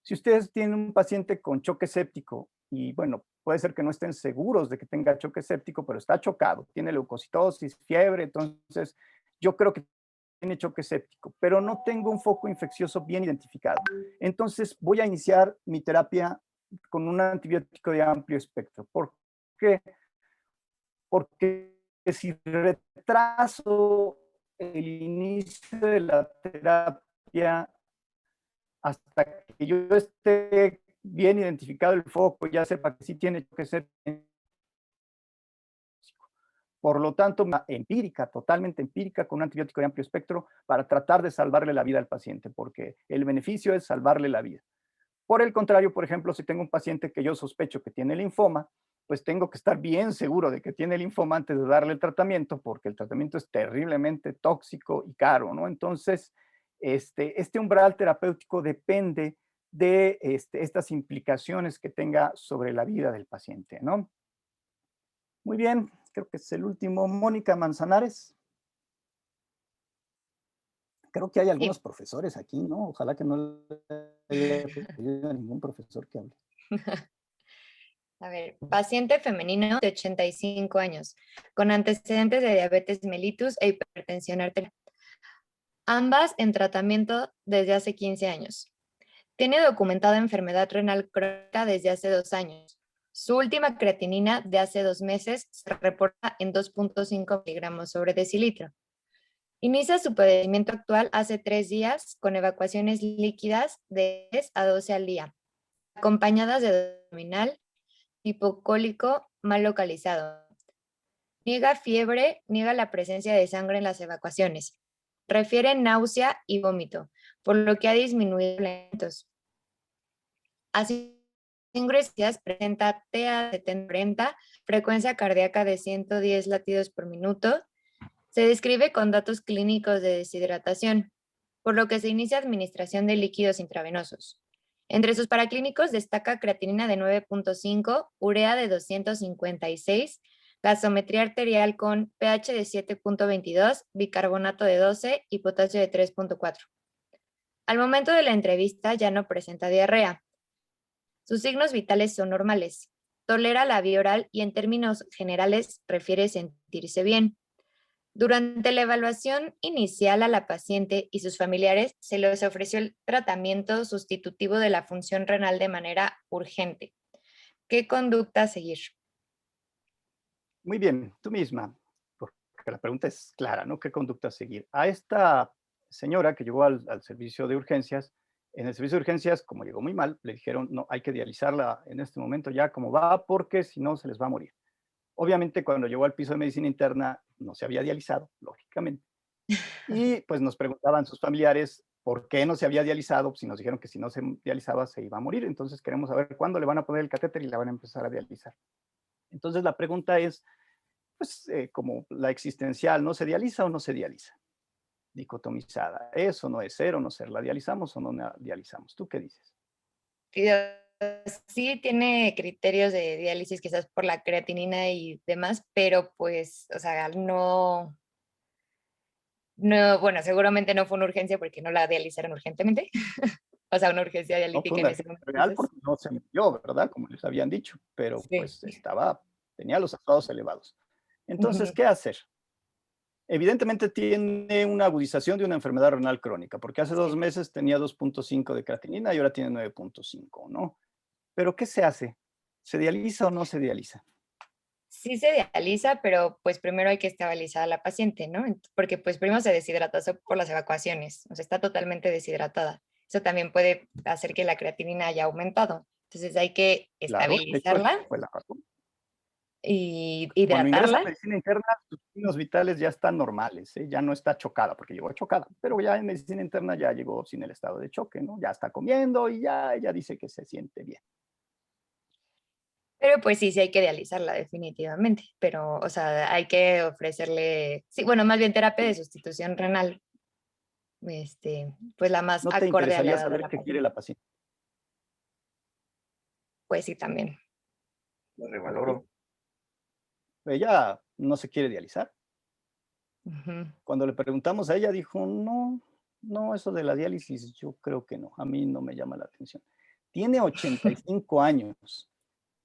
si ustedes tienen un paciente con choque séptico y, bueno, puede ser que no estén seguros de que tenga choque séptico, pero está chocado, tiene leucocitosis, fiebre, entonces yo creo que tiene choque séptico, pero no tengo un foco infeccioso bien identificado. Entonces voy a iniciar mi terapia con un antibiótico de amplio espectro. ¿Por qué? Porque si retraso el inicio de la terapia hasta que yo esté bien identificado el foco, ya sepa que sí tiene que ser. Por lo tanto, empírica, totalmente empírica, con un antibiótico de amplio espectro para tratar de salvarle la vida al paciente, porque el beneficio es salvarle la vida. Por el contrario, por ejemplo, si tengo un paciente que yo sospecho que tiene linfoma, pues tengo que estar bien seguro de que tiene linfoma antes de darle el tratamiento, porque el tratamiento es terriblemente tóxico y caro, ¿no? Entonces, este umbral terapéutico depende de estas implicaciones que tenga sobre la vida del paciente, ¿no? Muy bien, creo que es el último. Mónica Manzanares. Creo que hay algunos profesores aquí, ¿no? Ojalá que no le haya pedido a ningún profesor que hable. A ver, paciente femenino de 85 años, con antecedentes de diabetes mellitus e hipertensión arterial. Ambas en tratamiento desde hace 15 años. Tiene documentada enfermedad renal crónica desde hace 2 años. Su última creatinina de hace 2 meses se reporta en 2.5 miligramos sobre decilitro. Inicia su padecimiento actual hace 3 días con evacuaciones líquidas de 10 a 12 al día, acompañadas de abdominal, hipocólico mal localizado. Niega fiebre, niega la presencia de sangre en las evacuaciones. Refiere náusea y vómito, por lo que ha disminuido alimentos. Así, ingresas presenta TA de 70, frecuencia cardíaca de 110 latidos por minuto. Se describe con datos clínicos de deshidratación, por lo que se inicia administración de líquidos intravenosos. Entre sus paraclínicos destaca creatinina de 9.5, urea de 256, gasometría arterial con pH de 7.22, bicarbonato de 12 y potasio de 3.4. Al momento de la entrevista ya no presenta diarrea. Sus signos vitales son normales. Tolera la vía oral y en términos generales refiere sentirse bien. Durante la evaluación inicial a la paciente y sus familiares se les ofreció el tratamiento sustitutivo de la función renal de manera urgente. ¿Qué conducta seguir? Muy bien, tú misma, porque la pregunta es clara, ¿no? ¿Qué conducta seguir? A esta señora que llegó al servicio de urgencias, en el servicio de urgencias, como llegó muy mal, le dijeron, no, hay que dializarla en este momento ya como va, porque si no se les va a morir. Obviamente, cuando llegó al piso de medicina interna, no se había dializado, lógicamente. Y pues nos preguntaban sus familiares por qué no se había dializado, pues, si nos dijeron que si no se dializaba se iba a morir. Entonces queremos saber cuándo le van a poner el catéter y la van a empezar a dializar. Entonces la pregunta es, pues como la existencial, ¿no se dializa o no se dializa? Dicotomizada, ¿es o no es ser o no ser? ¿La dializamos o no la dializamos? ¿Tú qué dices? Sí tiene criterios de diálisis quizás por la creatinina y demás, pero pues, o sea, no, bueno, seguramente no fue una urgencia porque no la dializaron urgentemente. O sea, una urgencia No dialítica fue en una ese momento. real porque no se murió, ¿verdad? Como les habían dicho, pero Sí. pues tenía los estados elevados. Entonces, Ujú. ¿qué hacer? Evidentemente tiene una agudización de una enfermedad renal crónica, porque hace 2 meses tenía 2.5 de creatinina y ahora tiene 9.5, ¿no? Pero ¿qué se hace? ¿Se dializa o no se dializa? Sí se dializa, pero pues primero hay que estabilizar a la paciente, ¿no? Porque pues primero se deshidrató por las evacuaciones, o sea, está totalmente deshidratada. Eso también puede hacer que la creatinina haya aumentado. Entonces hay que Claro, de hecho, esa estabilizarla fue la razón. y Cuando ingresa a hidratarla. medicina interna, sus signos vitales ya están normales, ¿eh? Ya no está chocada, porque llegó chocada, pero ya en medicina interna ya llegó sin el estado de choque, ¿no? Ya está comiendo y ya ella dice que se siente bien. Pero pues sí hay que dializarla definitivamente, pero o sea, hay que ofrecerle, sí, bueno, más bien terapia de sustitución renal. pues la más ¿No te acorde a la interesaría edad de saber la qué paciente. quiere la paciente? Pues sí, también. Lo revaloro. Ella no se quiere dializar. Ujú. Cuando le preguntamos a ella, dijo, no, no, eso de la diálisis, yo creo que no, a mí no me llama la atención. Tiene 85 años,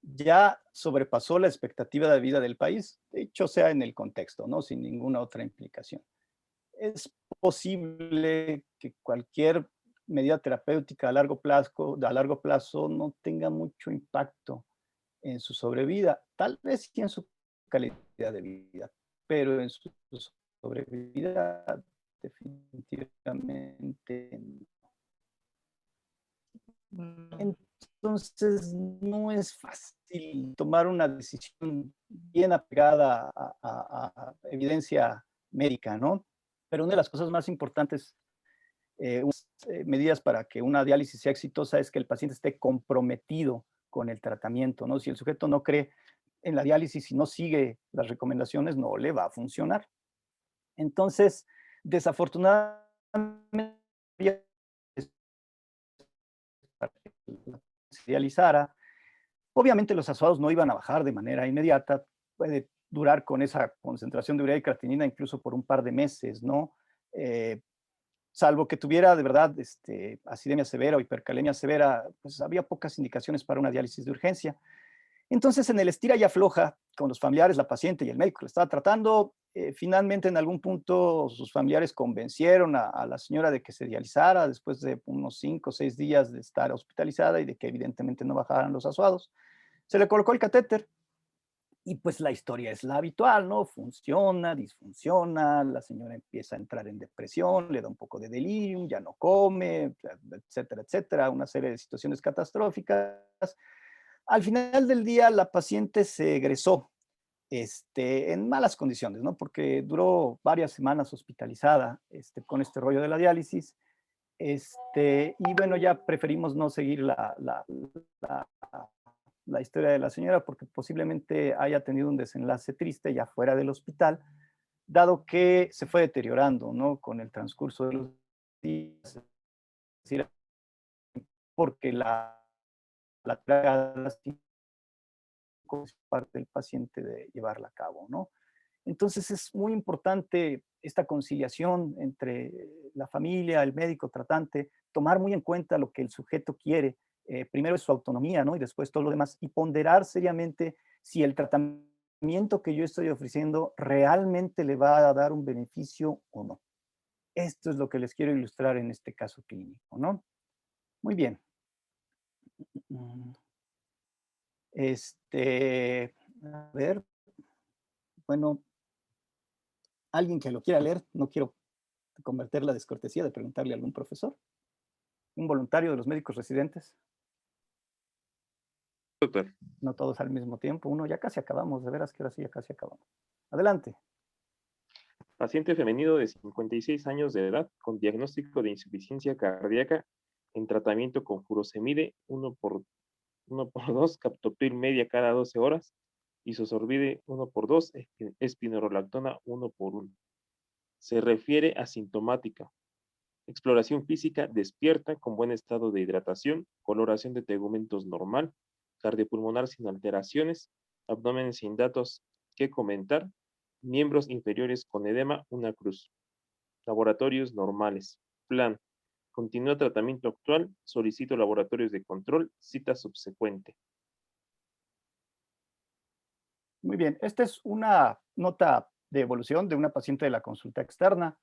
ya sobrepasó la expectativa de vida del país, de hecho sea en el contexto, ¿no? Sin ninguna otra implicación. Es posible que cualquier medida terapéutica a largo plazo no tenga mucho impacto en su sobrevida, tal vez sí en su calidad de vida, pero en su sobrevida definitivamente no. Mm. Entonces no es fácil tomar una decisión bien apegada a evidencia médica, ¿no? Pero una de las cosas más importantes, medidas para que una diálisis sea exitosa es que el paciente esté comprometido con el tratamiento, ¿no? Si el sujeto no cree en la diálisis y no sigue las recomendaciones, no le va a funcionar. Entonces, desafortunadamente, para que se dializara, obviamente los azuados no iban a bajar de manera inmediata, puede durar con esa concentración de urea y creatinina incluso por un par de meses, ¿no? Salvo que tuviera de verdad acidemia severa o hipercalemia severa, pues había pocas indicaciones para una diálisis de urgencia. Entonces, en el estira y afloja con los familiares, la paciente y el médico que la estaba tratando, finalmente en algún punto sus familiares convencieron a la señora de que se dializara después de unos 5 o 6 días de estar hospitalizada y de que evidentemente no bajaran los azuados. Se le colocó el catéter y pues la historia es la habitual, ¿no? Funciona, disfunciona, la señora empieza a entrar en depresión, le da un poco de delirium, ya no come, etcétera, etcétera, una serie de situaciones catastróficas. Al final del día, la paciente se egresó en malas condiciones, ¿no? Porque duró varias semanas hospitalizada con este rollo de la diálisis. Y bueno, ya preferimos no seguir la historia de la señora porque posiblemente haya tenido un desenlace triste ya fuera del hospital, dado que se fue deteriorando, ¿no? Con el transcurso de los días, es decir, porque la parte del paciente de llevarla a cabo, ¿no? Entonces es muy importante esta conciliación entre la familia, el médico tratante, tomar muy en cuenta lo que el sujeto quiere. Primero es su autonomía, ¿no? Y después todo lo demás. Y ponderar seriamente si el tratamiento que yo estoy ofreciendo realmente le va a dar un beneficio o no. Esto es lo que les quiero ilustrar en este caso clínico, ¿no? Muy bien. A ver, bueno, alguien que lo quiera leer, no quiero convertir la descortesía de preguntarle a algún profesor, un voluntario de los médicos residentes. Doctor. No todos al mismo tiempo, uno ya casi acabamos, de veras que ahora sí ya casi acabamos. Adelante. Paciente femenino de 56 años de edad con diagnóstico de insuficiencia cardíaca en tratamiento con furosemide 1x2, captopril media cada 12 horas, isosorbide 1x2, espironolactona 1x1. Se refiere asintomática. Exploración física despierta con buen estado de hidratación, coloración de tegumentos normal, cardiopulmonar sin alteraciones, abdomen sin datos que comentar, miembros inferiores con edema, una cruz. Laboratorios normales. Plan. Continúa tratamiento actual, solicito laboratorios de control, cita subsecuente. Muy bien, esta es una nota de evolución de una paciente de la consulta externa.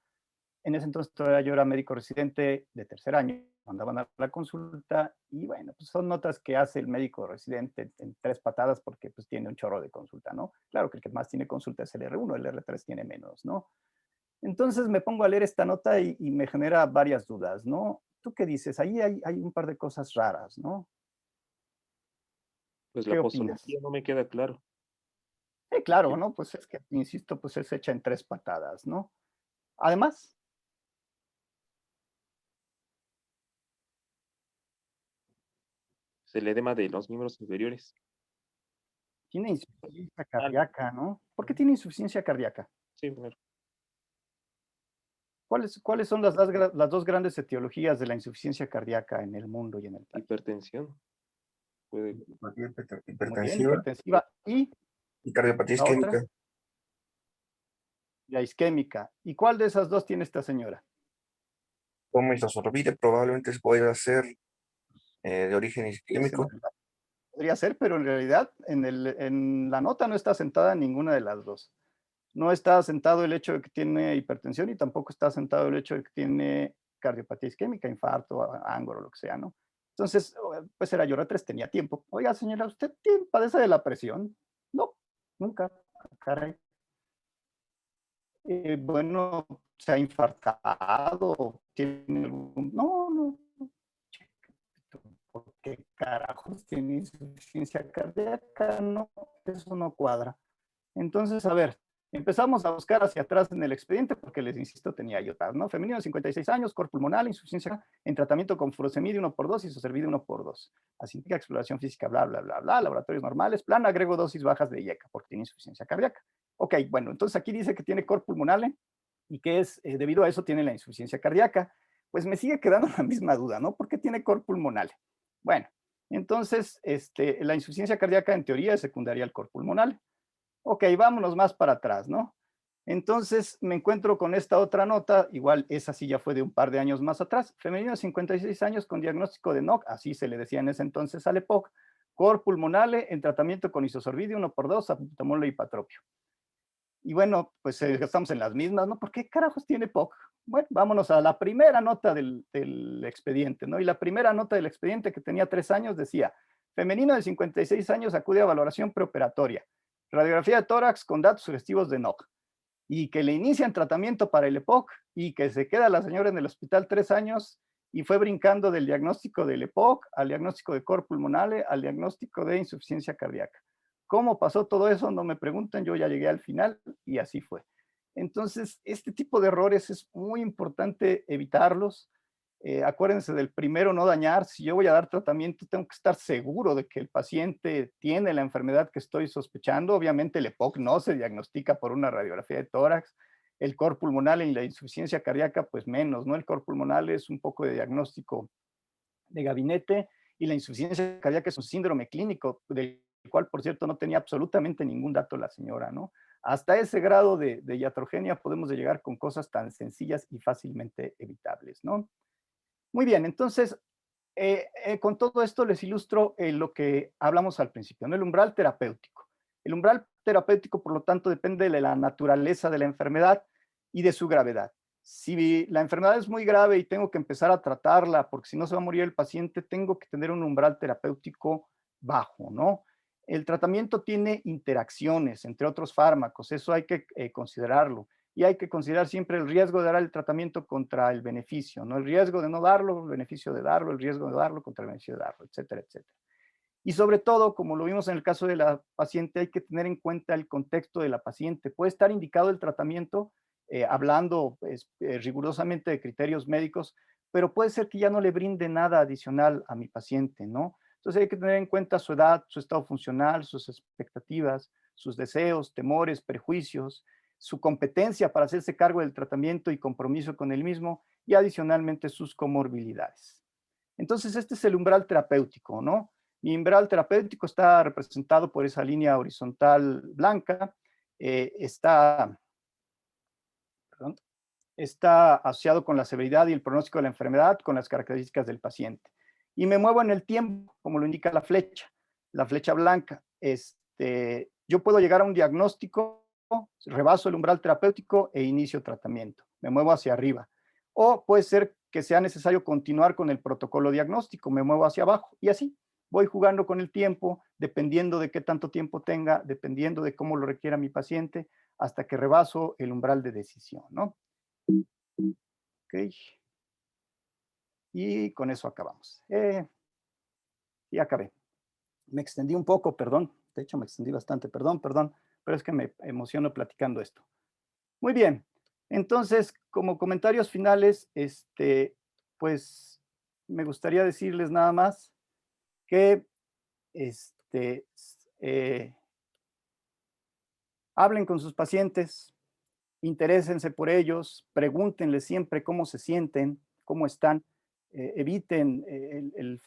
En ese entonces todavía yo era médico residente de tercer año, mandaban a la consulta y bueno, pues son notas que hace el médico residente en 3 patadas porque pues tiene un chorro de consulta, ¿no? Claro que el que más tiene consulta es el R1, el R3 tiene menos, ¿no? Entonces me pongo a leer esta nota y me genera varias dudas, ¿no? ¿Tú qué dices? Ahí hay un par de cosas raras, ¿no? Pues ¿Qué la opinas? posología no me queda claro. Sí, claro, ¿no? Pues es que, insisto, pues es hecha en 3 patadas, ¿no? Además, Es el edema de los miembros inferiores. tiene insuficiencia cardíaca, ¿no? ¿Por qué tiene insuficiencia cardíaca? Sí, bueno. ¿Cuáles son las dos grandes etiologías de la insuficiencia cardíaca en el mundo y en el país? Hipertensión. Puede- Muy bien, Hipertensiva hipertensiva y y cardiopatía la otra, isquémica. la isquémica. ¿Y cuál de esas dos tiene esta señora? Como isosorbide probablemente pueda ser de origen isquémico. Podría ser, pero en realidad en la nota no está sentada ninguna de las dos. No está sentado el hecho de que tiene hipertensión y tampoco está sentado el hecho de que tiene cardiopatía isquémica, infarto, ángoro, lo que sea, ¿no? Entonces, pues era yo 3 tenía tiempo. Oiga, señora, ¿usted padece de la presión? No, nunca. Caray. Bueno, ¿se ha infartado? ¿Tiene algún...? No, no. ¿Por qué carajos tiene insuficiencia cardíaca? No, eso no cuadra. Entonces, a ver, empezamos a buscar hacia atrás en el expediente porque les insisto, tenía yo tal, ¿no? Femenino de 56 años, cor pulmonar, insuficiencia en tratamiento con furosemide 1x2 y isoservide 1x2. Asíntica, exploración física, bla, bla, bla, bla, laboratorios normales, plan, agrego dosis bajas de IECA porque tiene insuficiencia cardíaca. Ok, bueno, entonces aquí dice que tiene cor pulmonar y que es, debido a eso tiene la insuficiencia cardíaca. Pues me sigue quedando la misma duda, ¿no? ¿Por qué tiene cor pulmonar? Bueno, entonces, la insuficiencia cardíaca en teoría es secundaria al cor pulmonar. Ok, vámonos más para atrás, ¿no? Entonces me encuentro con esta otra nota, igual esa sí ya fue de un par de años más atrás, femenino de 56 años con diagnóstico de NOC, así se le decía en ese entonces al EPOC, cor pulmonale en tratamiento con isosorbide 1x2, salbutamol y ipatropio. Y bueno, pues estamos en las mismas, ¿no? ¿Por qué carajos tiene POC? Bueno, vámonos a la primera nota del expediente, ¿no? Y la primera nota del expediente, que tenía 3 años, decía, femenino de 56 años acude a valoración preoperatoria, radiografía de tórax con datos sugestivos de NOC, y que le inician tratamiento para el EPOC, y que se queda la señora en el hospital 3 años, y fue brincando del diagnóstico del EPOC al diagnóstico de cor pulmonale, al diagnóstico de insuficiencia cardíaca. ¿Cómo pasó todo eso? No me preguntan, yo ya llegué al final y así fue. Entonces, este tipo de errores es muy importante evitarlos. Acuérdense del primero, no dañar. Si yo voy a dar tratamiento, tengo que estar seguro de que el paciente tiene la enfermedad que estoy sospechando. Obviamente el EPOC no se diagnostica por una radiografía de tórax. El cor pulmonar y la insuficiencia cardíaca, pues menos, ¿no? El cor pulmonar es un poco de diagnóstico de gabinete y la insuficiencia cardíaca es un síndrome clínico del cual, por cierto, no tenía absolutamente ningún dato la señora, ¿no? Hasta ese grado de iatrogenia podemos llegar con cosas tan sencillas y fácilmente evitables, ¿no? Muy bien, entonces, con todo esto les ilustro lo que hablamos al principio, ¿no? El umbral terapéutico. El umbral terapéutico, por lo tanto, depende de la naturaleza de la enfermedad y de su gravedad. Si la enfermedad es muy grave y tengo que empezar a tratarla, porque si no se va a morir el paciente, tengo que tener un umbral terapéutico bajo, ¿no? El tratamiento tiene interacciones entre otros fármacos, eso hay que considerarlo. Y hay que considerar siempre el riesgo de dar el tratamiento contra el beneficio, ¿no? El riesgo de no darlo, el beneficio de darlo, el riesgo de darlo contra el beneficio de darlo, etcétera, etcétera. Y sobre todo, como lo vimos en el caso de la paciente, hay que tener en cuenta el contexto de la paciente. Puede estar indicado el tratamiento, hablando pues, rigurosamente de criterios médicos, pero puede ser que ya no le brinde nada adicional a mi paciente, ¿no? Entonces hay que tener en cuenta su edad, su estado funcional, sus expectativas, sus deseos, temores, prejuicios, su competencia para hacerse cargo del tratamiento y compromiso con el mismo, y adicionalmente sus comorbilidades. Entonces este es el umbral terapéutico, ¿no? Mi umbral terapéutico está representado por esa línea horizontal blanca, está asociado con la severidad y el pronóstico de la enfermedad, con las características del paciente. Y me muevo en el tiempo, como lo indica la flecha blanca. Yo puedo llegar a un diagnóstico, rebaso el umbral terapéutico e inicio tratamiento. Me muevo hacia arriba. O puede ser que sea necesario continuar con el protocolo diagnóstico, me muevo hacia abajo y así. Voy jugando con el tiempo, dependiendo de qué tanto tiempo tenga, dependiendo de cómo lo requiera mi paciente, hasta que rebaso el umbral de decisión, ¿no? Ok. Y con eso acabamos. Y acabé. Me extendí un poco, perdón. De hecho, me extendí bastante, perdón, pero es que me emociono platicando esto. Muy bien. Entonces, como comentarios finales, pues me gustaría decirles nada más que hablen con sus pacientes, Interésense por ellos, pregúntenles siempre cómo se sienten, cómo están, eviten el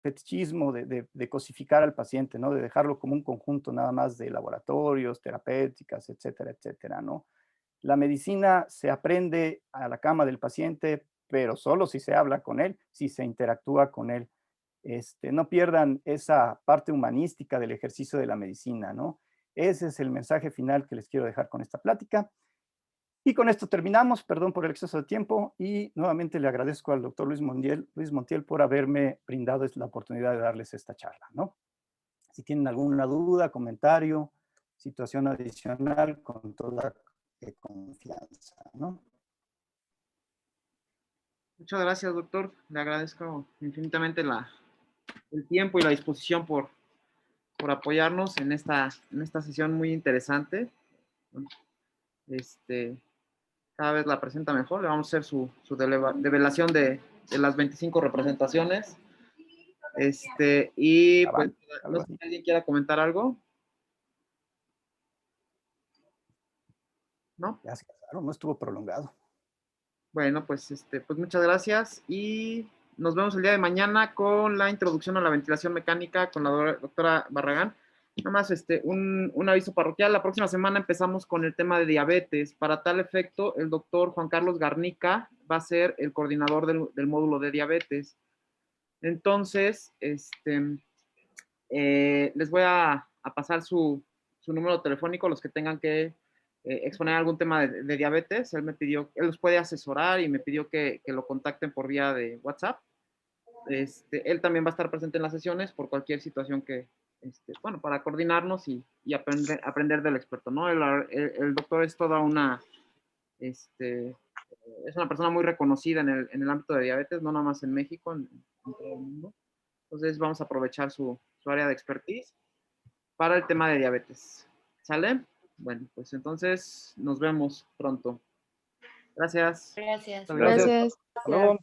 fetichismo de cosificar al paciente, ¿no? De dejarlo como un conjunto nada más de laboratorios, terapéuticas, etcétera, etcétera, ¿no? La medicina se aprende a la cama del paciente, pero solo si se habla con él, si se interactúa con él. No pierdan esa parte humanística del ejercicio de la medicina, ¿no? Ese es el mensaje final que les quiero dejar con esta plática. Y con esto terminamos, perdón por el exceso de tiempo, y nuevamente le agradezco al doctor Luis Montiel por haberme brindado la oportunidad de darles esta charla, ¿no? Si tienen alguna duda, comentario, situación adicional, con toda confianza, ¿no? Muchas gracias, doctor. Le agradezco infinitamente el tiempo y la disposición por apoyarnos en esta sesión muy interesante. Cada vez la presenta mejor. Le vamos a hacer su develación de las 25 representaciones. Y pues, no sé si alguien quiera comentar algo. ¿No? Ya se casaron, no estuvo prolongado. Bueno, pues, pues muchas gracias y nos vemos el día de mañana con la introducción a la ventilación mecánica con la doctora Barragán. Nada más un aviso parroquial. La próxima semana empezamos con el tema de diabetes. Para tal efecto, el doctor Juan Carlos Garnica va a ser el coordinador del módulo de diabetes. Entonces, les voy a pasar su número telefónico, los que tengan que exponer algún tema de diabetes. Él los puede asesorar y me pidió que lo contacten por vía de WhatsApp. Él también va a estar presente en las sesiones por cualquier situación que, bueno, para coordinarnos y aprender del experto, ¿no? El doctor es toda una, es una persona muy reconocida en el ámbito de diabetes, no nada más en México, en todo el mundo. Entonces vamos a aprovechar su área de expertise para el tema de diabetes. ¿Sale? Bueno, pues entonces nos vemos pronto. Gracias. Gracias. Gracias. Hasta luego.